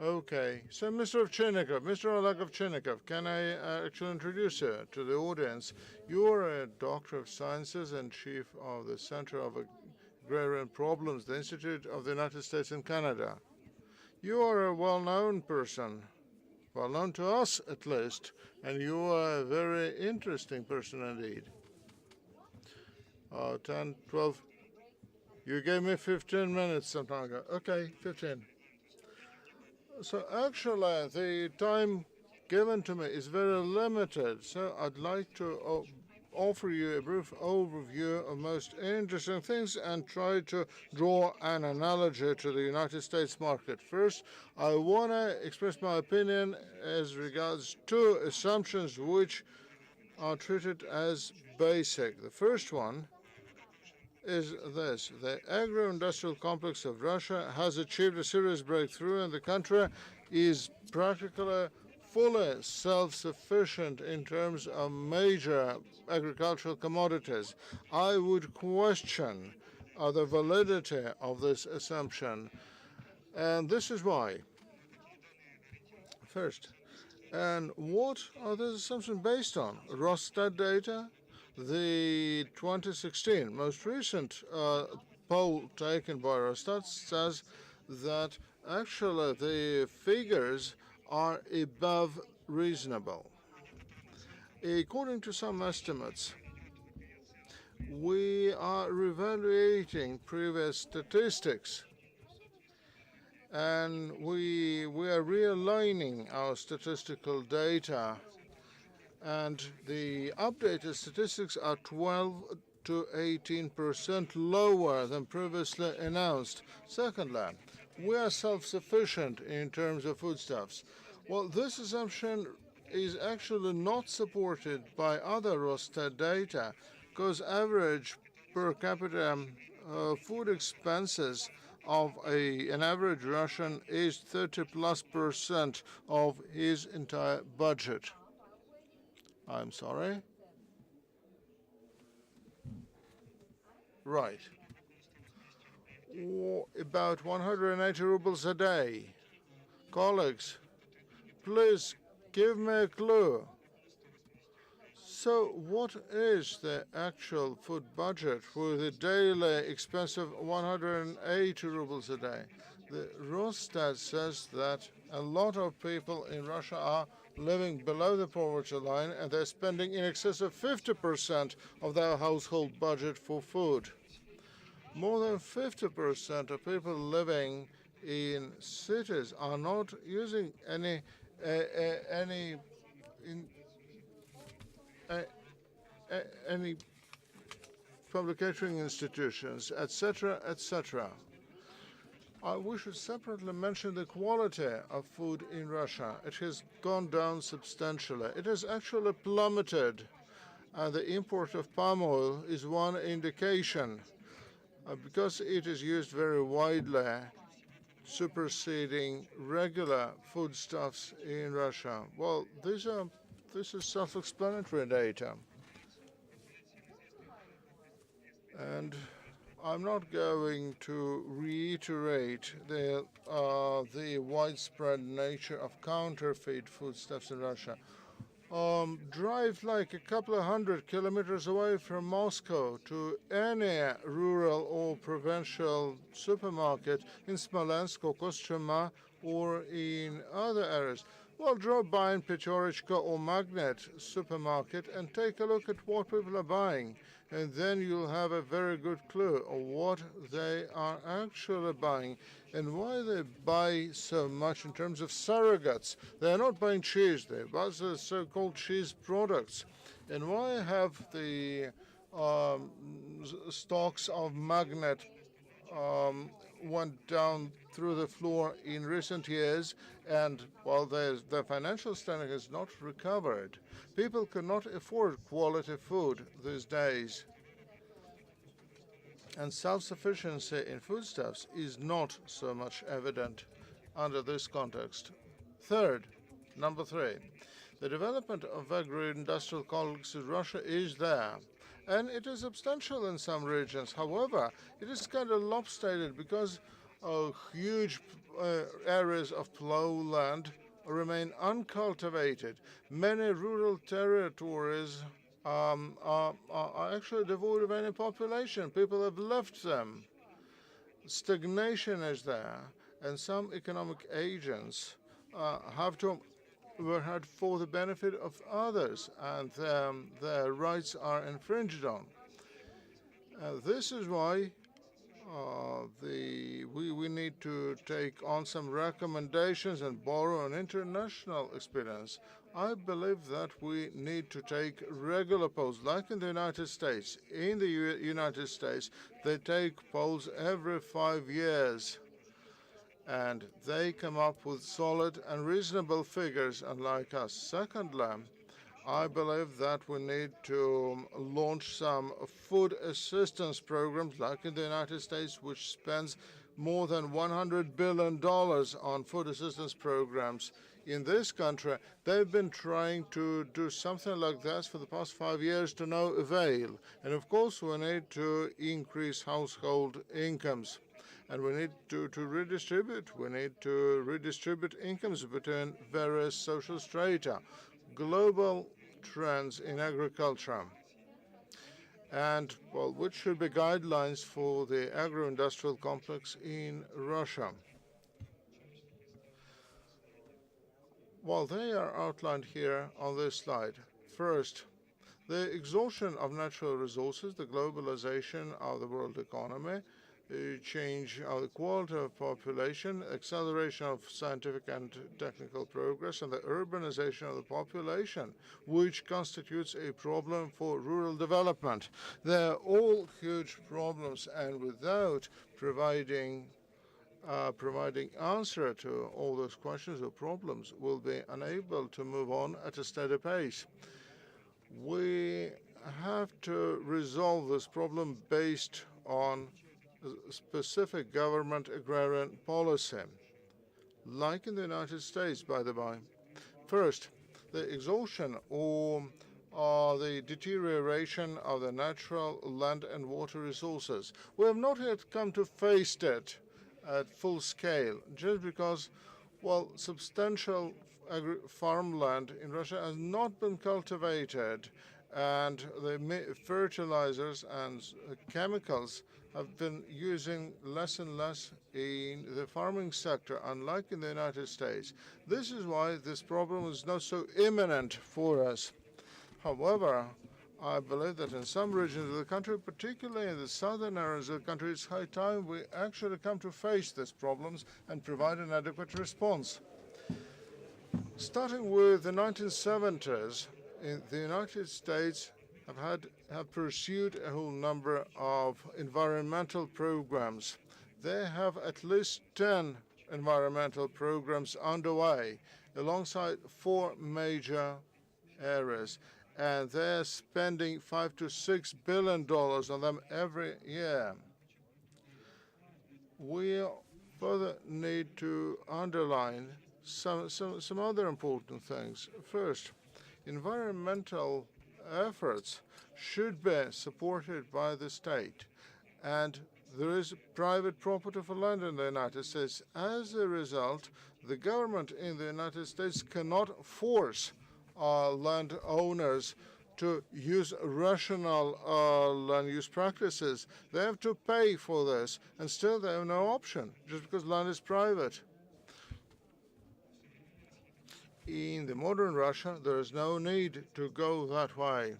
Okay. So, Mr. Ovchinnikov, Mr. Oleg Ovchinnikov, can I actually introduce you to the audience? You are a doctor of sciences and chief of the Center of Agrarian Problems, the Institute of the United States and Canada. You are a well-known person, well-known to us at least, and you are a very interesting person indeed. 10, 12. You gave me 15 minutes some time ago. Okay, 15. So actually, the time given to me is very limited, so I'd like to offer you a brief overview of most interesting things and try to draw an analogy to the United States market. First, I want to express my opinion as regards two assumptions which are treated as basic. The first one is this: the agro-industrial complex of Russia has achieved a serious breakthrough, and the country is practically fully self-sufficient in terms of major agricultural commodities. I would question the validity of this assumption, and this is why. First, and what are these assumptions based on? Rosstat data? The 2016 most recent poll taken by Rosstat says that actually the figures are above reasonable. According to some estimates, we are reevaluating previous statistics, and we are realigning our statistical data, and the updated statistics are 12 to 18% lower than previously announced. Secondly, we are self-sufficient in terms of foodstuffs. Well, this assumption is actually not supported by other Rosstat data, because average per capita food expenses of an average Russian is 30+% of his entire budget. I'm sorry. Right. About 180 rubles a day. Colleagues, please give me a clue. So what is the actual food budget with a daily expense of 180 rubles a day? The Rosstat says that a lot of people in Russia are living below the poverty line, and they're spending in excess of 50% of their household budget for food. More than 50% of people living in cities are not using any public catering institutions, etc., etc. We should separately mention the quality of food in Russia. It has gone down substantially. It has actually plummeted, and the import of palm oil is one indication, because it is used very widely, superseding regular foodstuffs in Russia. Well, this is self-explanatory data. And I'm not going to reiterate the widespread nature of counterfeit foodstuffs in Russia. drive like a couple of 100 kilometers away from Moscow to any rural or provincial supermarket in Smolensk or Kostyuma or in other areas. Well, drop by in Pechorichka or Magnet supermarket and take a look at what people are buying. And then you'll have a very good clue of what they are actually buying and why they buy so much in terms of surrogates. They're not buying cheese, they buy the so-called cheese products. And why have the stocks of Magnet went down through the floor in recent years, and while the financial standing has not recovered, people cannot afford quality food these days. And self-sufficiency in foodstuffs is not so much evident under this context. Third, number three, the development of agro-industrial complex in Russia is there, and it is substantial in some regions. However, it is kind of lopsided because huge areas of plough land remain uncultivated. Many rural territories are actually devoid of any population. People have left them. Stagnation is there, and some economic agents have to work for the benefit of others, and their rights are infringed on. This is why we need to take on some recommendations and borrow an international experience. I believe that we need to take regular polls, like in the United States. In the United States, they take polls every 5 years, and they come up with solid and reasonable figures, unlike us. Secondly, I believe that we need to launch some food assistance programs, like in the United States, which spends more than $100 billion on food assistance programs. In this country, they've been trying to do something like this for the past 5 years to no avail. And of course, we need to increase household incomes. And we need to redistribute. We need to redistribute incomes between various social strata. Global trends in agriculture, and, well, which should be guidelines for the agro-industrial complex in Russia. Well, they are outlined here on this slide. First, the exhaustion of natural resources, the globalization of the world economy, change of the quality of population, acceleration of scientific and technical progress, and the urbanization of the population, which constitutes a problem for rural development. They're all huge problems, and without providing answer to all those questions or problems, we'll be unable to move on at a steady pace. We have to resolve this problem based on specific government agrarian policy, like in the United States, by the by. First, the exhaustion or the deterioration of the natural land and water resources. We have not yet come to face it at full scale, just because, well, substantial farmland in Russia has not been cultivated, and the fertilizers and chemicals have been using less and less in the farming sector, unlike in the United States. This is why this problem is not so imminent for us. However, I believe that in some regions of the country, particularly in the southern areas of the country, it's high time we actually come to face these problems and provide an adequate response. Starting with the 1970s, in the United States have pursued a whole number of environmental programs. They have at least 10 environmental programs underway alongside 4 major areas, and they're spending $5 to $6 billion on them every year. We further need to underline some other important things. First, environmental efforts should be supported by the state, and there is private property for land in the United States. As a result, the government in the United States cannot force landowners to use rational land use practices. They have to pay for this, and still they have no option, just because land is private. In the modern Russia, there is no need to go that way.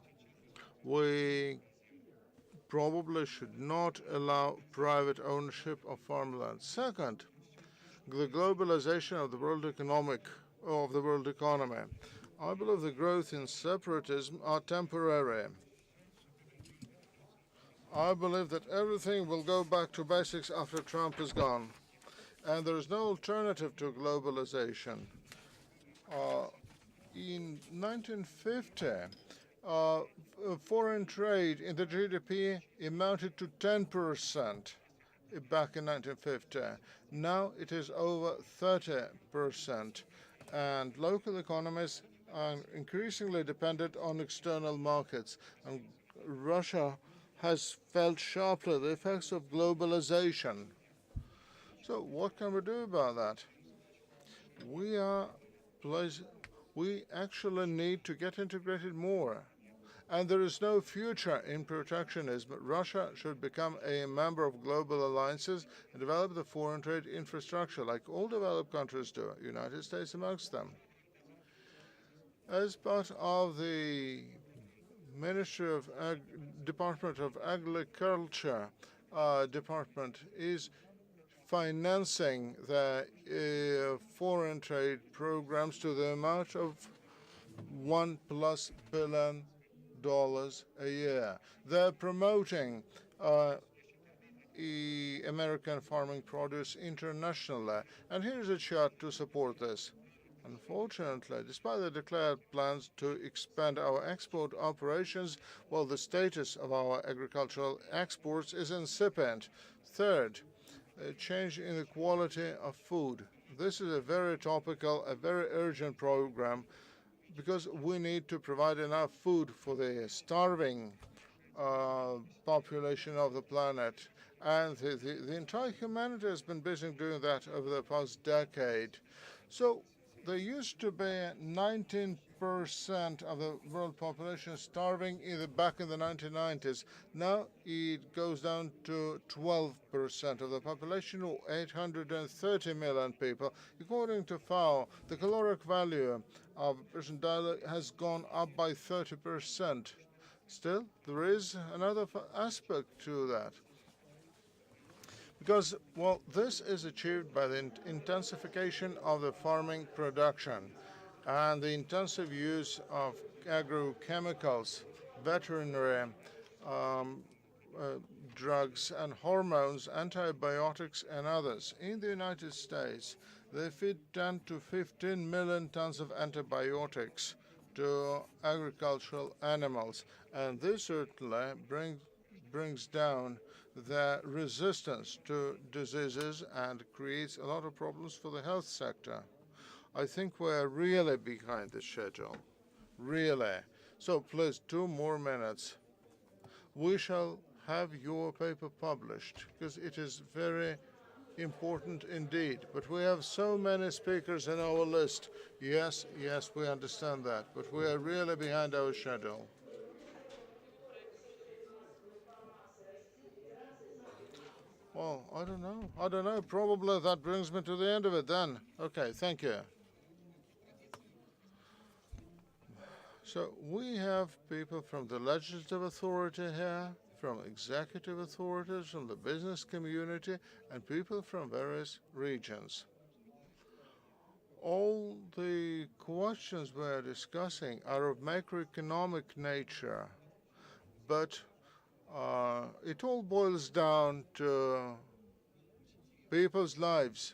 We probably should not allow private ownership of farmland. Second, the globalization of the world economy. I believe the growth in separatism are temporary. I believe that everything will go back to basics after Trump is gone, and there is no alternative to globalization. In 1950, foreign trade in the GDP amounted to 10% back in 1950. Now it is over 30%, and local economies are increasingly dependent on external markets. And Russia has felt sharply the effects of globalization. So what can we do about that? We actually need to get integrated more. And there is no future in protectionism. Russia should become a member of global alliances and develop the foreign trade infrastructure like all developed countries do, United States amongst them. As part of the Department of Agriculture department is financing the foreign trade programs to the amount of $1+ billion a year. They're promoting American farming produce internationally. And here's a chart to support this. Unfortunately, despite the declared plans to expand our export operations, well, the status of our agricultural exports is incipient. Third, a change in the quality of food. This is a very topical, a very urgent program, because we need to provide enough food for the starving population of the planet. And the entire humanity has been busy doing that over the past decade. So there used to be 19% of the world population starving back in the 1990s. Now it goes down to 12% of the population, or 830 million people. According to FAO, the caloric value of a person's diet has gone up by 30%. Still, there is another aspect to that. Because, well, this is achieved by the intensification of the farming production and the intensive use of agrochemicals, veterinary drugs and hormones, antibiotics and others. In the United States, they feed 10 to 15 million tons of antibiotics to agricultural animals, and this certainly brings down the resistance to diseases and creates a lot of problems for the health sector. I think we're really behind the schedule, really. So please, 2 more minutes. We shall have your paper published, because it is very important indeed. But we have so many speakers in our list. Yes, we understand that, but we are really behind our schedule. Well, I don't know. Probably that brings me to the end of it then. Okay, thank you. So we have people from the legislative authority here, from executive authorities, from the business community, and people from various regions. All the questions we're discussing are of macroeconomic nature, but it all boils down to people's lives,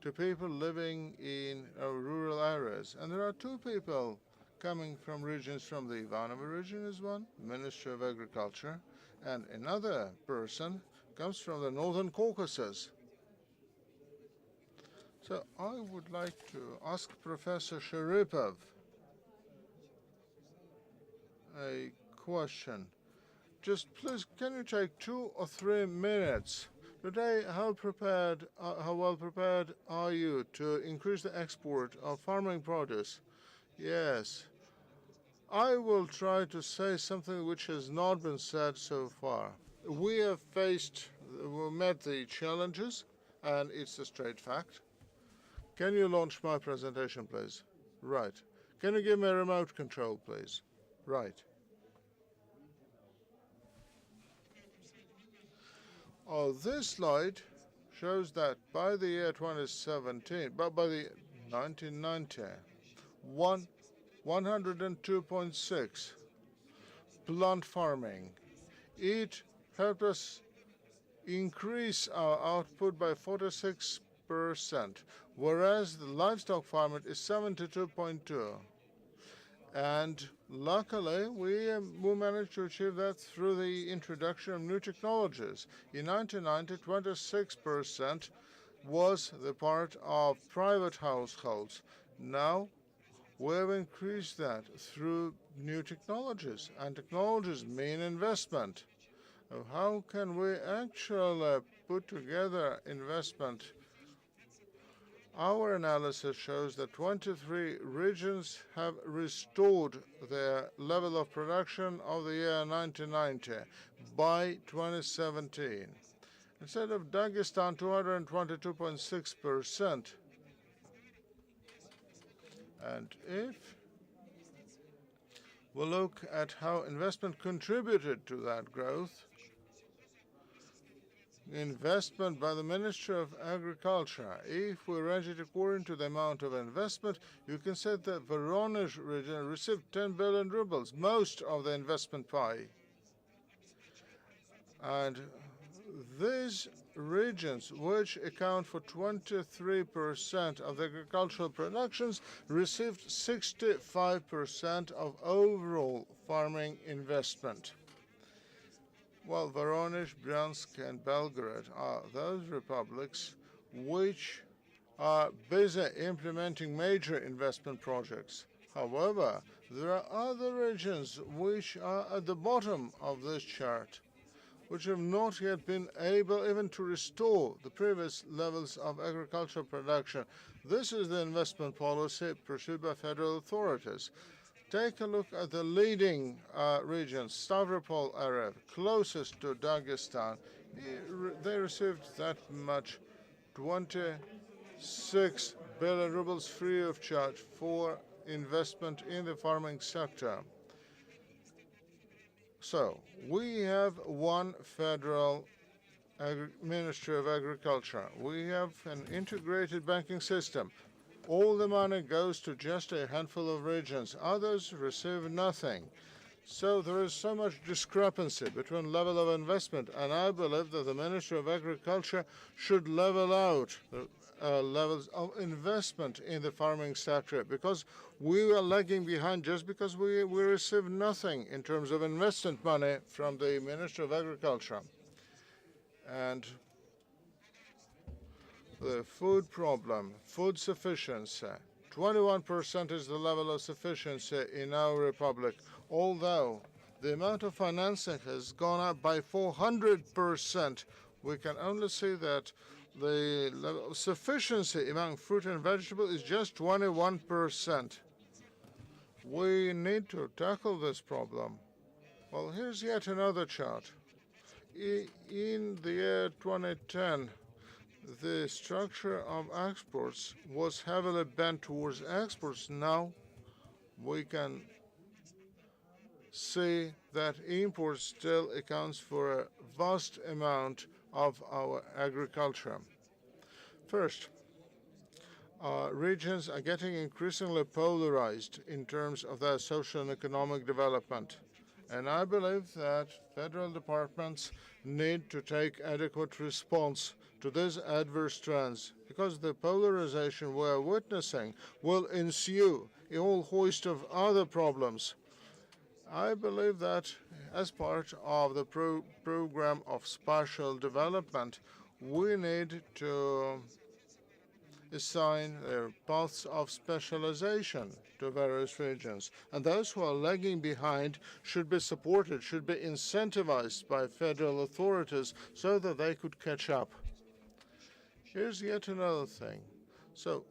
to people living in rural areas. And there are 2 people coming from regions. From the Ivanova region is one, Ministry of Agriculture, and another person comes from the Northern Caucasus. So I would like to ask Professor Sharipov a question. Just please, can you take 2 or 3 minutes? Today, how well prepared are you to increase the export of farming produce? Yes. I will try to say something which has not been said so far. We met the challenges, and it's a straight fact. Can you launch my presentation, please? Right. Can you give me a remote control, please? Right. Oh, this slide shows that by the year 2017, but by the 1990, 102.6 plant farming. It helped us increase our output by 46%, whereas the livestock farming is 72.2. And luckily, we managed to achieve that through the introduction of new technologies. In 1990, 26% was the part of private households. Now, we've increased that through new technologies, and technologies mean investment. How can we actually put together investment? Our analysis shows that 23 regions have restored their level of production of the year 1990 by 2017. Instead of Dagestan, 222.6%. And if we look at how investment contributed to that growth, investment by the Ministry of Agriculture, if we range it according to the amount of investment, you can say that Voronezh region received 10 billion rubles, most of the investment pie. And these regions, which account for 23% of the agricultural productions, received 65% of overall farming investment. Well, Voronezh, Bryansk, and Belgorod are those republics which are busy implementing major investment projects. However, there are other regions which are at the bottom of this chart, which have not yet been able even to restore the previous levels of agricultural production. This is the investment policy pursued by federal authorities. Take a look at the leading regions, Stavropol area, closest to Dagestan. They received that much, 26 billion rubles free of charge for investment in the farming sector. So, we have one federal Ministry of Agriculture. We have an integrated banking system. All the money goes to just a handful of regions. Others receive nothing. So there is so much discrepancy between level of investment, and I believe that the Ministry of Agriculture should level out the levels of investment in the farming sector, because we are lagging behind just because we receive nothing in terms of investment money from the Ministry of Agriculture. And the food problem, food sufficiency, 21% is the level of sufficiency in our republic, although the amount of financing has gone up by 400%. We can only see that the level of sufficiency among fruit and vegetable is just 21%. We need to tackle this problem. Well, here's yet another chart. In the year 2010, the structure of exports was heavily bent towards exports. Now we can see that imports still accounts for a vast amount of our agriculture. First, regions are getting increasingly polarized in terms of their social and economic development. And I believe that federal departments need to take adequate response to these adverse trends, because the polarization we're witnessing will ensue a whole host of other problems. I believe that as part of the program of spatial development, we need to assign paths of specialization to various regions. And those who are lagging behind should be supported, should be incentivized by federal authorities so that they could catch up. Here's yet another thing. So,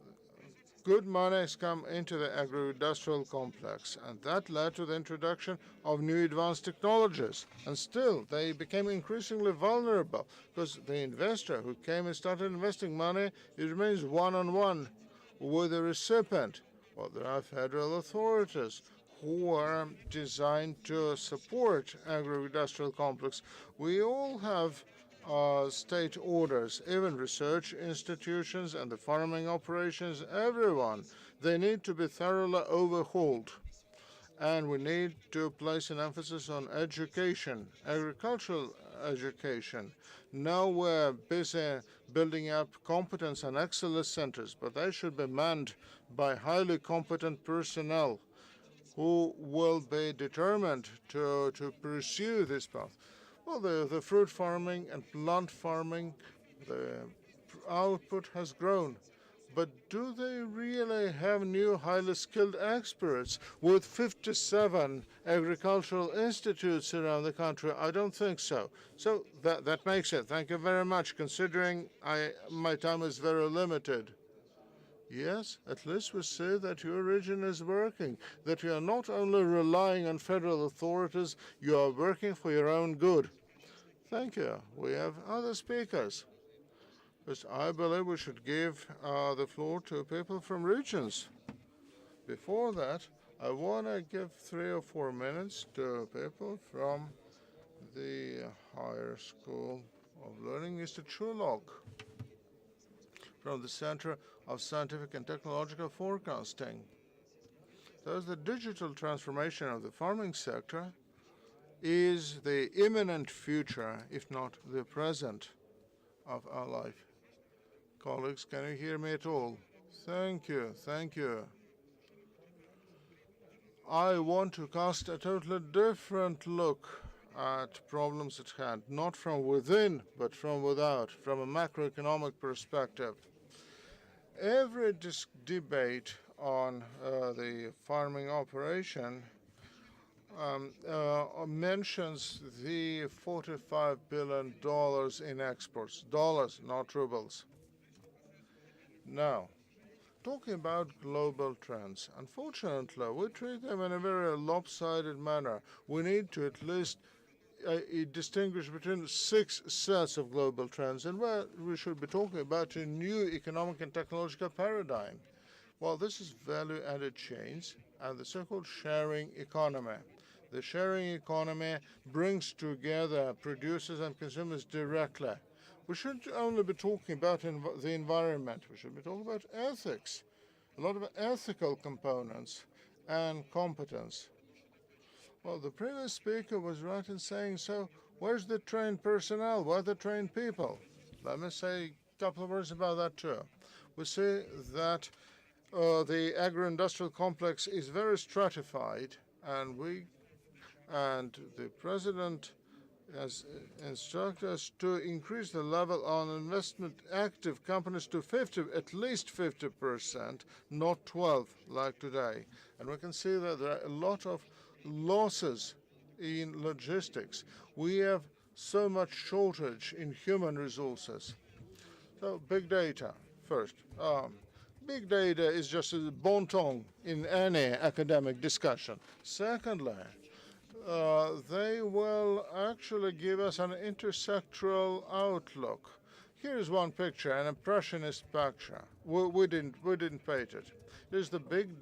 good money has come into the agro-industrial complex, and that led to the introduction of new advanced technologies. And still, they became increasingly vulnerable because the investor who came and started investing money, it remains one-on-one with the recipient. Well, there are federal authorities who are designed to support agro-industrial complex. We all have state orders, even research institutions and the farming operations, everyone. They need to be thoroughly overhauled. And we need to place an emphasis on education, agricultural education. Now we're busy building up competence and excellence centers, but they should be manned by highly competent personnel who will be determined to pursue this path. Well, the fruit farming and plant farming, the output has grown. But do they really have new highly skilled experts with 57 agricultural institutes around the country? I don't think so. So that makes it. Thank you very much, considering my time is very limited. Yes, at least we see that your region is working, that you are not only relying on federal authorities, you are working for your own good. Thank you. We have other speakers. But I believe we should give the floor to people from regions. Before that, I want to give 3 or 4 minutes to people from the Higher School of Learning, Mr. Chulok, from the Center of Scientific and Technological Forecasting. Thus, the digital transformation of the farming sector is the imminent future, if not the present, of our life. Colleagues, can you hear me at all? Thank you, thank you. I want to cast a totally different look at problems at hand, not from within, but from without, from a macroeconomic perspective. Every debate on the farming operation mentions the $45 billion in exports, dollars, not rubles. Now, talking about global trends, unfortunately, we treat them in a very lopsided manner. We need to at least distinguish between 6 sets of global trends, and where we should be talking about a new economic and technological paradigm. Well, this is value-added chains and the so-called sharing economy. The sharing economy brings together producers and consumers directly. We shouldn't only be talking about the environment. We should be talking about ethics, a lot of ethical components and competence. Well, the previous speaker was right in saying, so where's the trained personnel? Where are the trained people? Let me say a couple of words about that too. We see that the agro-industrial complex is very stratified, and the president has instructed us to increase the level on investment active companies to at least 50%, not 12 like today. And we can see that there are a lot of losses in logistics. We have so much shortage in human resources. So big data first. Big data is just a bon ton in any academic discussion. Secondly, they will actually give us an intersectoral outlook. Here is one picture, an impressionist picture. We didn't paint it. Here's the big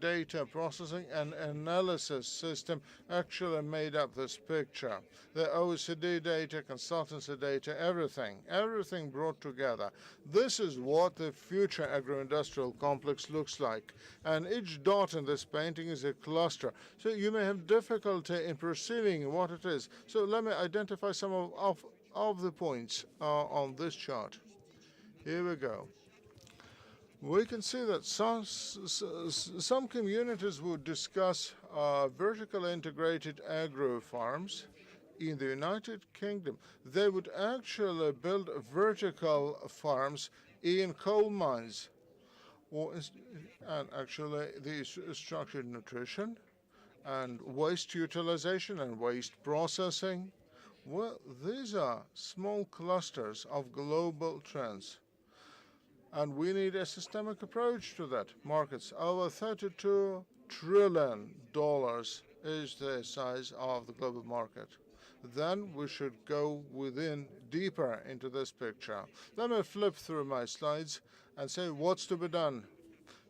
data processing and analysis system actually made up this picture. The OECD data, consultancy data, everything brought together. This is what the future agro-industrial complex looks like. And each dot in this painting is a cluster. So you may have difficulty in perceiving what it is. So let me identify some of the points on this chart. Here we go. We can see that some communities would discuss vertically integrated agro farms. In the United Kingdom, they would actually build vertical farms in coal mines, and actually the structured nutrition and waste utilization and waste processing. Well, these are small clusters of global trends. And we need a systemic approach to that. Markets over $32 trillion is the size of the global market. Then we should go deeper into this picture. Let me flip through my slides and say what's to be done.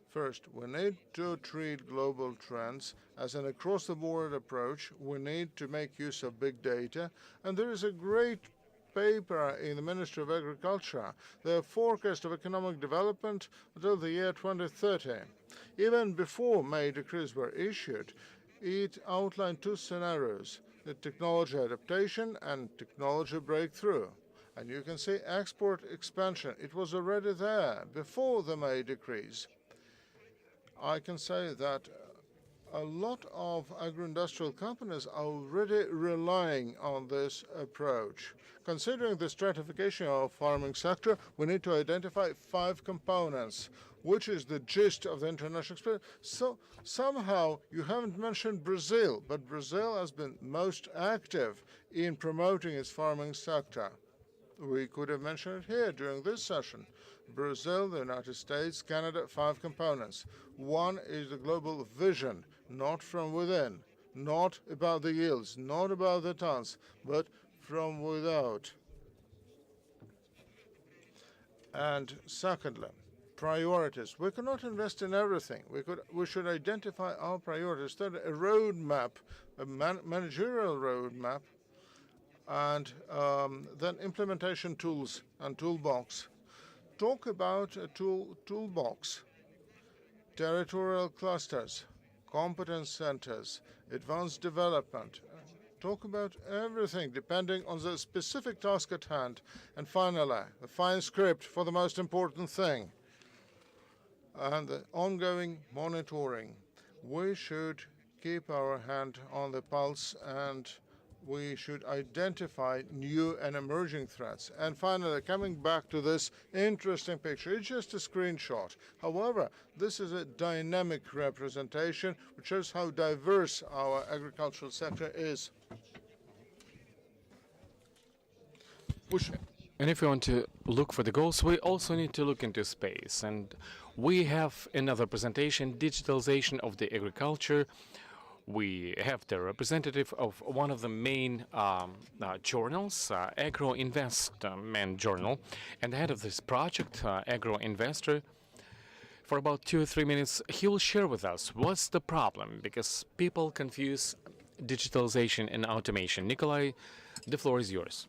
First, we need to treat global trends as an across-the-board approach. We need to make use of big data. And there is a great paper in the Ministry of Agriculture, the forecast of economic development until the year 2030. Even before May decrees were issued, it outlined two scenarios, the technology adaptation and technology breakthrough. And you can see export expansion. It was already there before the May decrees. I can say that a lot of agro-industrial companies are already relying on this approach. Considering the stratification of farming sector, we need to identify 5 components, which is the gist of the international experience. So somehow you haven't mentioned Brazil, but Brazil has been most active in promoting its farming sector. We could have mentioned it here during this session. Brazil, the United States, Canada, 5 components. One is the global vision, not from within, not about the yields, not about the tons, but from without. And secondly, priorities. We cannot invest in everything. We should identify our priorities. Third, a roadmap, a managerial roadmap, and then implementation tools and toolbox. Talk about a toolbox, territorial clusters, competence centers, advanced development. Talk about everything depending on the specific task at hand. And finally, a fine script for the most important thing, and the ongoing monitoring. We should keep our hand on the pulse, and we should identify new and emerging threats. And finally, coming back to this interesting picture, it's just a screenshot. However, this is a dynamic representation which shows how diverse our agricultural sector is. And if we want to look for the goals, we also need to look into space. And we have another presentation, Digitalization of the Agriculture. We have the representative of one of the main journals, AGRO-INDUSTRIAL journal, and the head of this project, AGRO-INDUSTRIAL. For about 2 or 3 minutes, he will share with us what's the problem, because people confuse digitalization and automation. Nikolai, the floor is yours.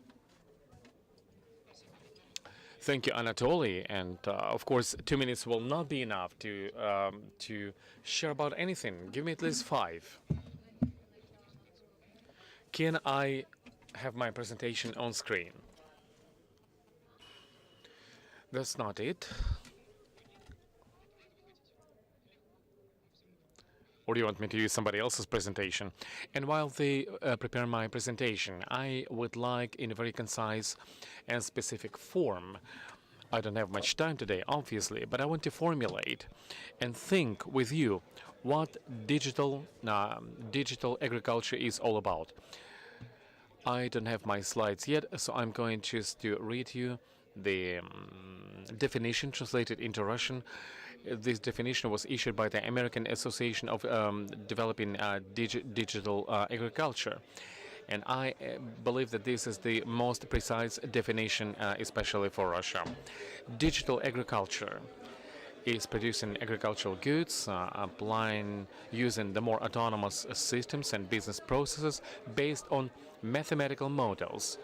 Thank you, Anatoly. And of course, 2 minutes will not be enough to share about anything. Give me at least 5. Can I have my presentation on screen? That's not it. Or do you want me to use somebody else's presentation? And while they prepare my presentation, I would like, in a very concise and specific form, I don't have much time today, obviously, but I want to formulate and think with you what digital agriculture is all about. I don't have my slides yet, so I'm going just to read you the definition translated into Russian. This definition was issued by the American Association of Developing Digital Agriculture. And I believe that this is the most precise definition, especially for Russia. Digital agriculture is producing agricultural goods, using the more autonomous systems and business processes based on mathematical models,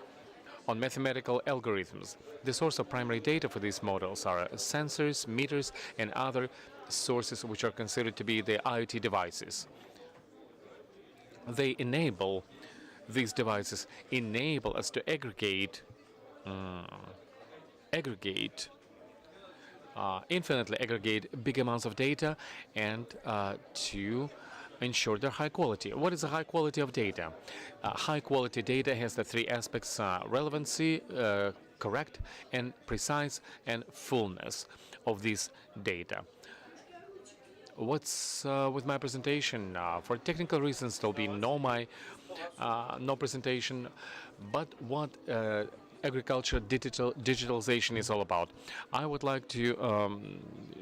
on mathematical algorithms. The source of primary data for these models are sensors, meters, and other sources which are considered to be the IoT devices. These devices enable us to infinitely aggregate big amounts of data and to ensure their high quality. What is the high quality of data? High quality data has the 3 aspects: relevancy, correct and precise, and fullness of this data. What's with my presentation? For technical reasons, there'll be no presentation, but what agriculture digitalization is all about. I would like to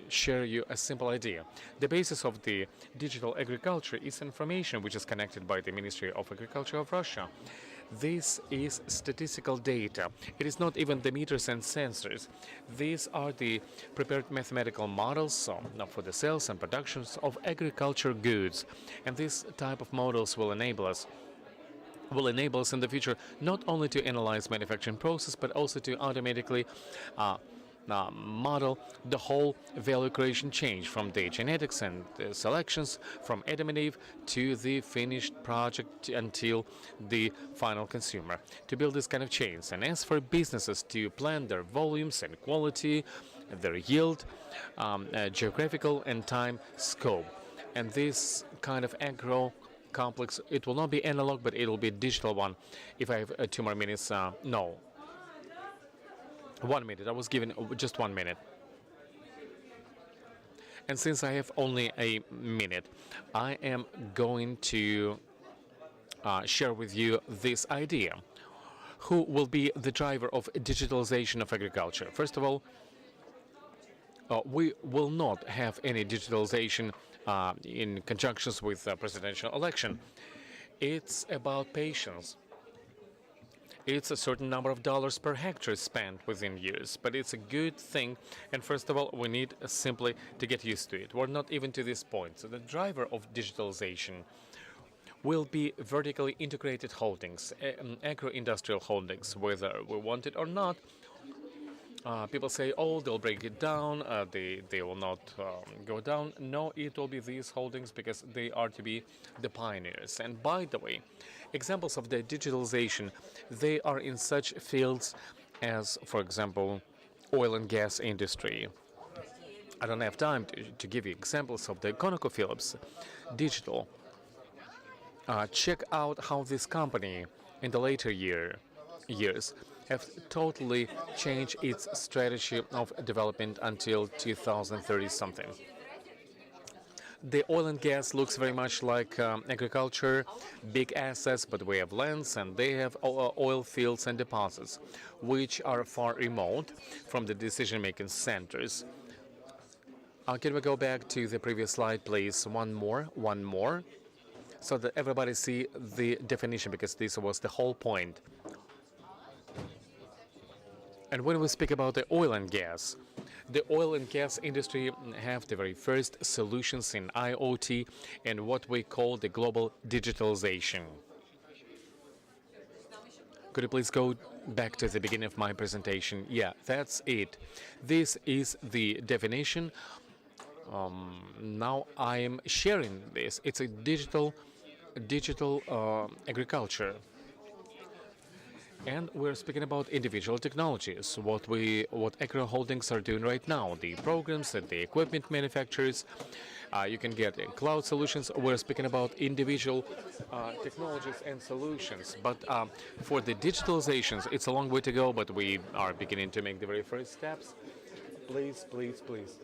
share you a simple idea. The basis of the digital agriculture is information which is connected by the Ministry of Agriculture of Russia. This is statistical data. It is not even the meters and sensors. These are the prepared mathematical models for the sales and productions of agriculture goods. And this type of models will enable us in the future not only to analyze manufacturing process, but also to automatically model the whole value creation change from the genetics and the selections, from Adam and Eve to the finished project until the final consumer, to build this kind of chains. And as for businesses to plan their volumes and quality, their yield, geographical and time scope. And this kind of agro complex, it will not be analog, but it will be a digital one. If I have 2 more minutes, no. 1 minute, I was given just 1 minute. And since I have only a minute, I am going to share with you this idea. Who will be the driver of digitalization of agriculture? First of all, we will not have any digitalization in conjunctions with the presidential election. It's about patience. It's a certain number of dollars per hectare spent within years, but it's a good thing. And first of all, we need simply to get used to it. We're not even to this point. So the driver of digitalization will be vertically integrated holdings, agro-industrial holdings, whether we want it or not. People say, oh, they'll break it down, they will not go down. No, it will be these holdings because they are to be the pioneers. And by the way, examples of the digitalization, they are in such fields as, for example, oil and gas industry. I don't have time to give you examples of the ConocoPhillips digital. Check out how this company in the later years have totally changed its strategy of development until 2030 something. The oil and gas looks very much like agriculture, big assets, but we have lands and they have oil fields and deposits, which are far remote from the decision-making centers. Can we go back to the previous slide, please? One more, so that everybody see the definition, because this was the whole point. And when we speak about the oil and gas industry have the very first solutions in IoT and what we call the global digitalization. Could you please go back to the beginning of my presentation? Yeah, that's it. This is the definition. Now I am sharing this. It's a digital agriculture. And we're speaking about individual technologies, what agro holdings are doing right now, the programs and the equipment manufacturers. You can get cloud solutions. We're speaking about individual technologies and solutions. But for the digitalizations, it's a long way to go, but we are beginning to make the very first steps. Please, please, please.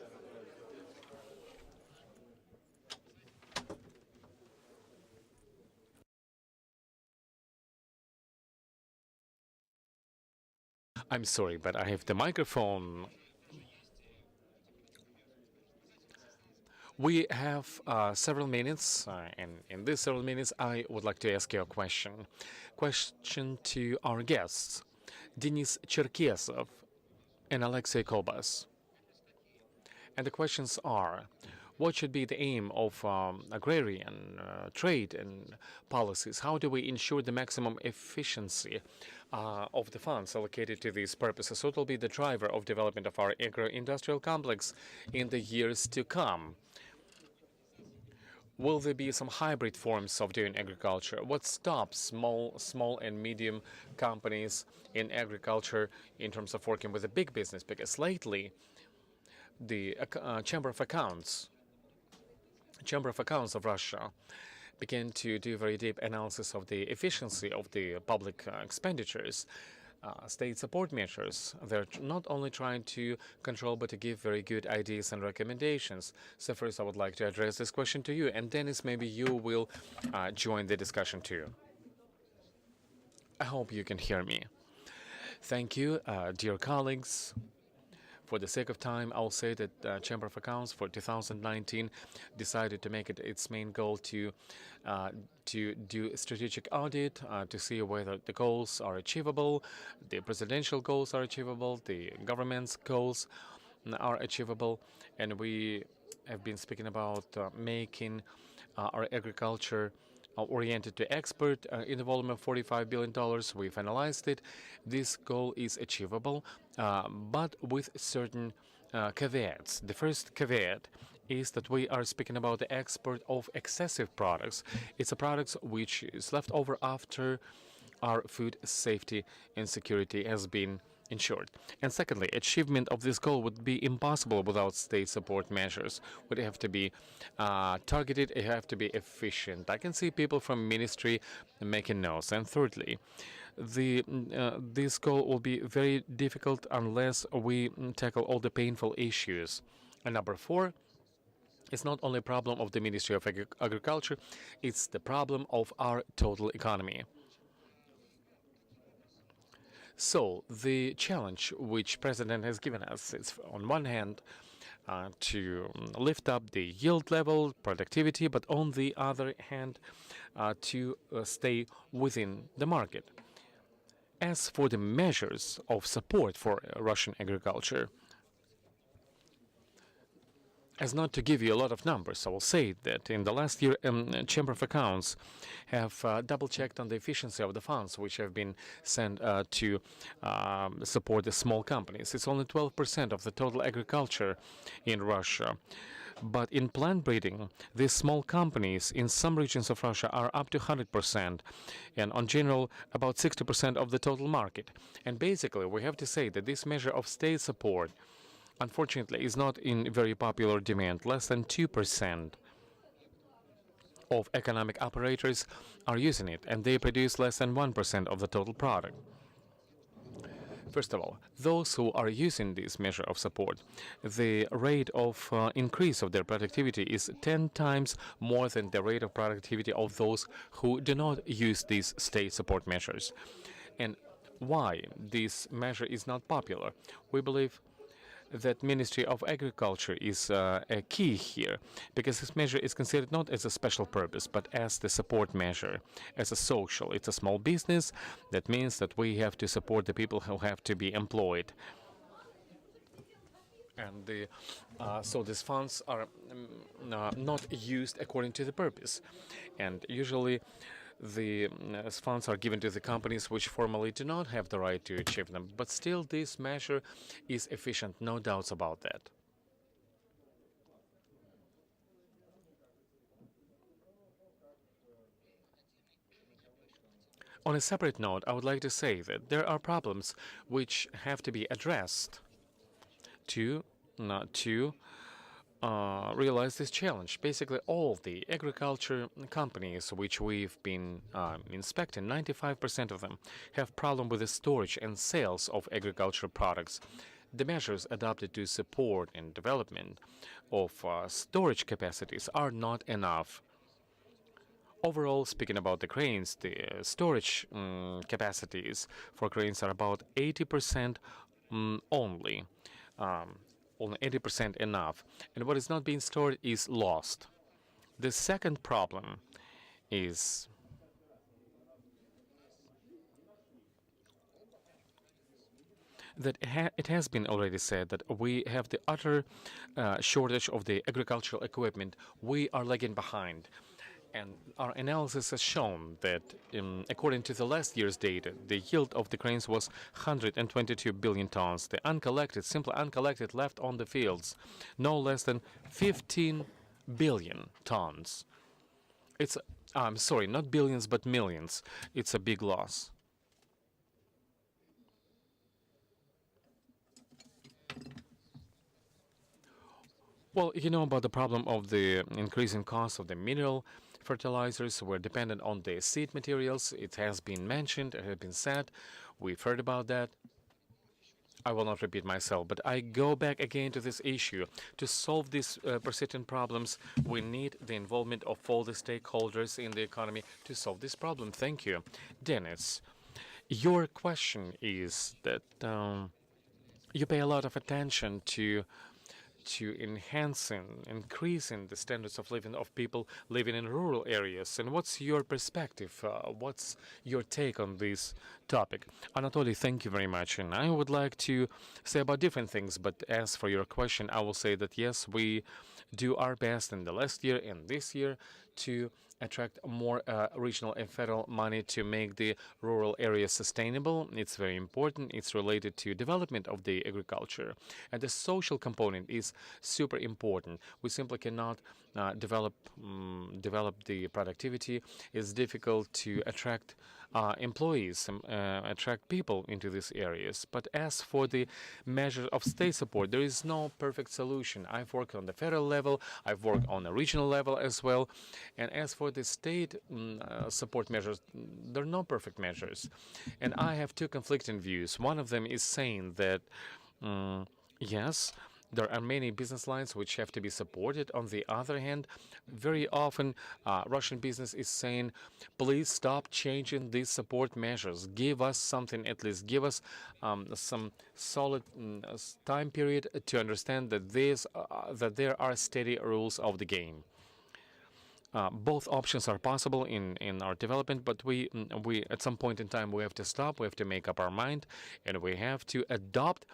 I'm sorry, but I have the microphone. We have several minutes, and in these several minutes, I would like to ask you a question. Question to our guests, Denis Cherkesov and Alexei Kolbas. And the questions are, what should be the aim of agrarian trade and policies? How do we ensure the maximum efficiency of the funds allocated to these purposes? So it will be the driver of development of our agro-industrial complex in the years to come. Will there be some hybrid forms of doing agriculture? What stops small and medium companies in agriculture in terms of working with a big business? Because lately, the Chamber of Accounts of Russia began to do very deep analysis of the efficiency of the public expenditures, state support measures. They're not only trying to control, but to give very good ideas and recommendations. So first, I would like to address this question to you, and Dennis, maybe you will join the discussion too. I hope you can hear me. Thank you, dear colleagues. For the sake of time, I'll say that Chamber of Accounts for 2019 decided to make it its main goal to do a strategic audit to see whether the goals are achievable, the presidential goals are achievable, the government's goals are achievable, and we have been speaking about making our agriculture oriented to export in the volume of $45 billion. We've analyzed it. This goal is achievable, but with certain caveats. The first caveat is that we are speaking about the export of excessive products. It's a products which is left over after our food safety and security has been ensured. And secondly, achievement of this goal would be impossible without state support measures. Would have to be targeted, it have to be efficient. I can see people from ministry making notes. And thirdly, this goal will be very difficult unless we tackle all the painful issues. And number four, it's not only a problem of the Ministry of Agriculture, it's the problem of our total economy. So the challenge which President has given us is, on one hand, to lift up the yield level, productivity, but on the other hand, to stay within the market. As for the measures of support for Russian agriculture, as not to give you a lot of numbers, I will say that in the last year, Chamber of Accounts have double-checked on the efficiency of the funds which have been sent to support the small companies. It's only 12% of the total agriculture in Russia. But in plant breeding, these small companies in some regions of Russia are up to 100%, and on general, about 60% of the total market. And basically, we have to say that this measure of state support unfortunately is not in very popular demand. Less than 2% of economic operators are using it, and they produce less than 1% of the total product. First of all, those who are using this measure of support, the rate of increase of their productivity is 10 times more than the rate of productivity of those who do not use these state support measures. And why this measure is not popular? We believe that Ministry of Agriculture is a key here, because this measure is considered not as a special purpose, but as the support measure, as a social. It's a small business. That means that we have to support the people who have to be employed. And so these funds are not used according to the purpose. And usually the funds are given to the companies which formally do not have the right to achieve them. But still, this measure is efficient, no doubts about that. On a separate note, I would like to say that there are problems which have to be addressed to realize this challenge. Basically, all the agriculture companies which we've been inspecting, 95% of them have problem with the storage and sales of agricultural products. The measures adopted to support and development of storage capacities are not enough. Overall, speaking about the grains, the storage capacities for grains are about 80% only. Only 80% enough, and what is not being stored is lost. The second problem is that it has been already said that we have the utter shortage of the agricultural equipment. We are lagging behind. And our analysis has shown that, according to the last year's data, the yield of the grains was 122 billion tons. The uncollected, simply uncollected, left on the fields, no less than 15 billion tons. It's, I'm sorry, not billions, but millions. It's a big loss. Well, you know about the problem of the increasing cost of the mineral fertilizers. We're dependent on the seed materials. It has been mentioned, it has been said. We've heard about that. I will not repeat myself, but I go back again to this issue. To solve these persistent problems, we need the involvement of all the stakeholders in the economy to solve this problem. Thank you. Dennis, Your question is that you pay a lot of attention to increasing the standards of living of people living in rural areas. And what's your perspective? What's your take on this topic? Anatoly, thank you very much. And I would like to say about different things, but as for your question, I will say that yes, we do our best in the last year and this year to attract more regional and federal money to make the rural areas sustainable. It's very important. It's related to development of the agriculture. And the social component is super important. We simply cannot develop the productivity. It's difficult to attract employees, attract people into these areas. But as for the measure of state support, there is no perfect solution. I've worked on the federal level, I've worked on the regional level as well. And as for the state support measures, there are no perfect measures. And I have two conflicting views. One of them is saying that, yes, there are many business lines which have to be supported. On the other hand, very often Russian business is saying, please stop changing these support measures. Give us something, at least give us some solid time period to understand that that there are steady rules of the game. Both options are possible in our development, but we at some point in time we have to stop, we have to make up our mind, and we have to adopt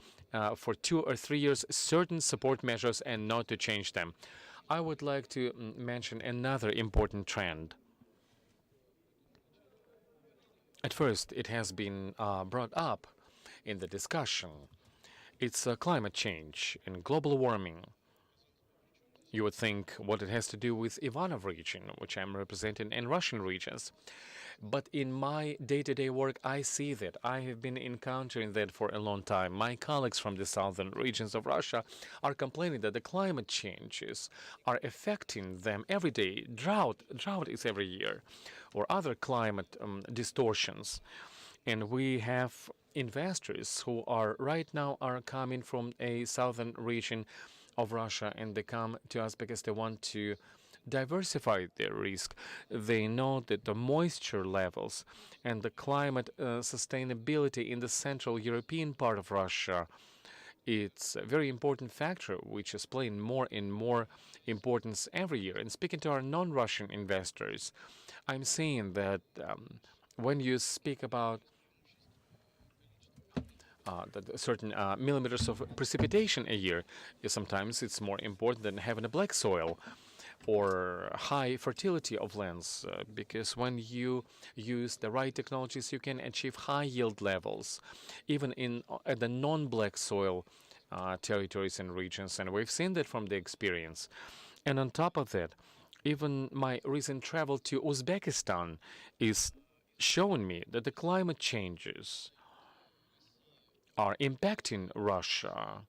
for 2 or 3 years certain support measures and not to change them. I would like to mention another important trend. At first, it has been brought up in the discussion. It's climate change and global warming. You would think what it has to do with Ivanov region, which I'm representing, and Russian regions. But in my day-to-day work, I see that. I have been encountering that for a long time. My colleagues from the southern regions of Russia are complaining that the climate changes are affecting them every day. Drought is every year, or other climate distortions. And we have investors who are right now coming from a southern region of Russia, and they come to us because they want to diversify their risk. They know that the moisture levels and the climate sustainability in the Central European part of Russia, it's a very important factor which is playing more and more importance every year. And speaking to our non-Russian investors, I'm saying that when you speak about certain millimeters of precipitation a year, sometimes it's more important than having a black soil or high fertility of lands, because when you use the right technologies, you can achieve high yield levels, even in the non-black soil territories and regions, and we've seen that from the experience. And on top of that, even my recent travel to Uzbekistan is showing me that the climate changes are impacting Russia,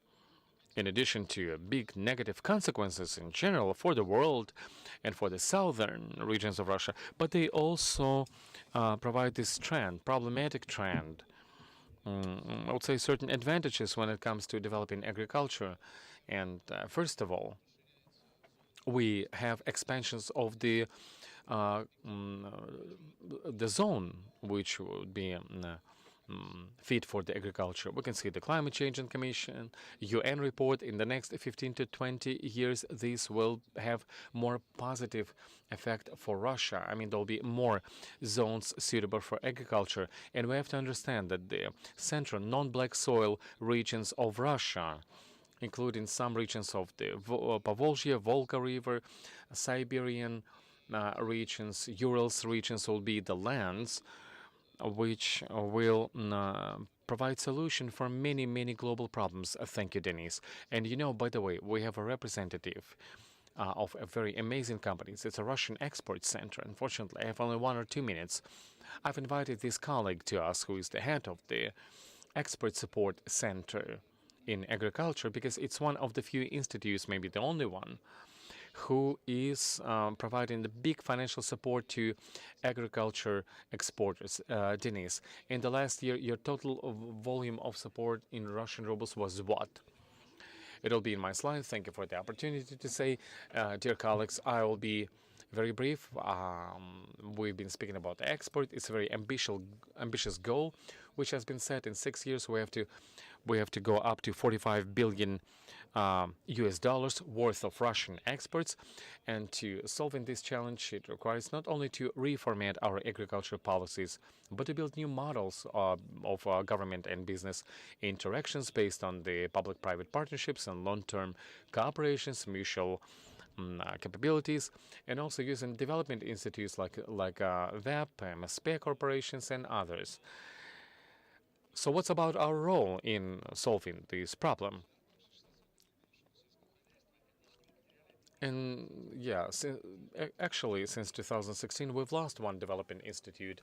in addition to big negative consequences in general for the world and for the southern regions of Russia, but they also provide this trend, problematic trend, I would say certain advantages when it comes to developing agriculture. And first of all, we have expansions of the zone, which would be fit for the agriculture. We can see the Climate Change and Commission, UN report. In the next 15 to 20 years, this will have more positive effect for Russia. I mean, there'll be more zones suitable for agriculture. And we have to understand that the central non-black soil regions of Russia, including some regions of the Povolzhia, Volga River, Siberian regions, Urals regions, will be the lands which will provide solution for many, many global problems. Thank you, Denise. And you know, by the way, we have a representative of a very amazing company. It's a Russian export center. Unfortunately, I have only 1 or 2 minutes. I've invited this colleague to us, who is the head of the export support center in agriculture, because it's one of the few institutes, maybe the only one, who is providing the big financial support to agriculture exporters. Denise, in the last year, your total volume of support in Russian rubles was what? It'll be in my slide. Thank you for the opportunity to say, dear colleagues, I will be Very brief, we've been speaking about export. It's a very ambitious goal, which has been set in 6 years. We have to go up to 45 billion US dollars worth of Russian exports. And to solving this challenge, it requires not only to reformat our agricultural policies, but to build new models of government and business interactions based on the public-private partnerships and long-term cooperations, mutual capabilities, and also using development institutes like VAP, MSP corporations, and others. So what's about our role in solving this problem? And yeah, actually, since 2016, we've lost one development institute.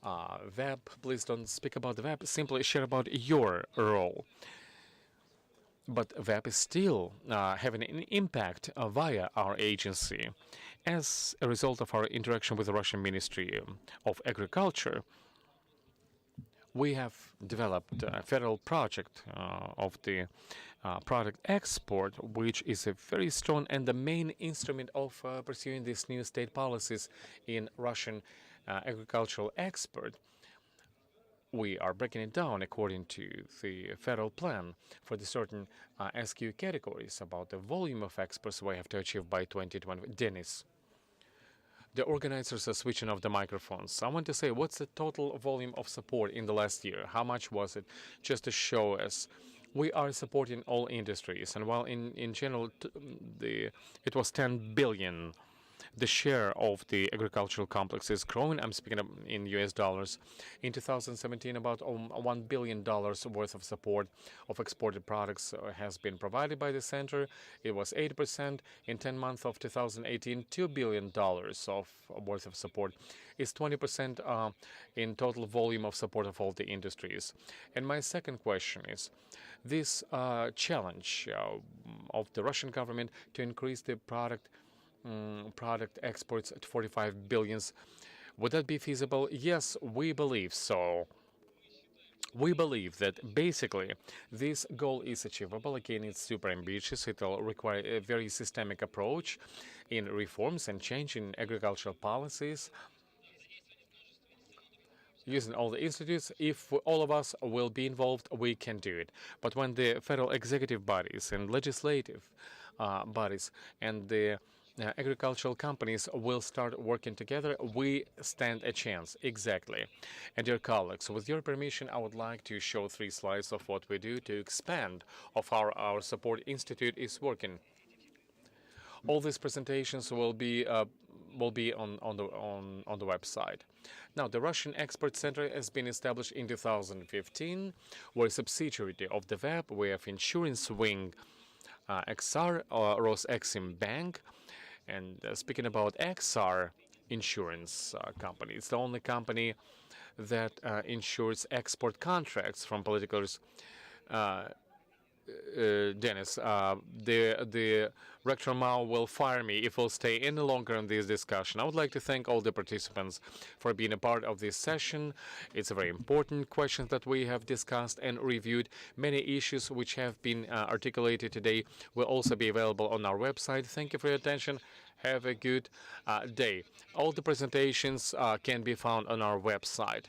VAP, please don't speak about the VAP, simply share about your role. But VAP is still having an impact via our agency. As a result of our interaction with the Russian Ministry of Agriculture, we have developed a federal project of the product export, which is a very strong and the main instrument of pursuing these new state policies in Russian agricultural export. We are breaking it down according to the federal plan for the certain SQ categories about the volume of exports we have to achieve by 2020. Dennis, the organizers are switching off the microphones. I want to say, what's the total volume of support in the last year? How much was it? Just to show us. We are supporting all industries, and while in general it was 10 billion. The share of the agricultural complex is growing. I'm speaking in US dollars. In 2017, about $1 billion worth of support of exported products has been provided by the center. It was 8%. In 10 months of 2018, $2 billion of worth of support is 20% in total volume of support of all the industries. And my second question is, this challenge of the Russian government to increase the product exports at 45 billions. Would that be feasible? Yes, we believe so. We believe that basically this goal is achievable. Again, it's super ambitious. It will require a very systemic approach in reforms and change in agricultural policies. Using all the institutes, if all of us will be involved, we can do it. But when the federal executive bodies and legislative bodies and the agricultural companies will start working together, we stand a chance. Exactly. And dear colleagues, with your permission, I would like to show 3 slides of what we do to expand of how our support institute is working. All these presentations will be on the website. Now, the Russian Export Center has been established in 2015. We're a subsidiary of the VAP. We have insurance wing, XR, Rosexim Bank. And speaking about XR insurance company, it's the only company that insures export contracts from politicals. Dennis, the Rector Mao will fire me if we'll stay any longer in this discussion. I would like to thank all the participants for being a part of this session. It's a very important question that we have discussed and reviewed. Many issues which have been articulated today will also be available on our website. Thank you for your attention. Have a good day. All the presentations can be found on our website.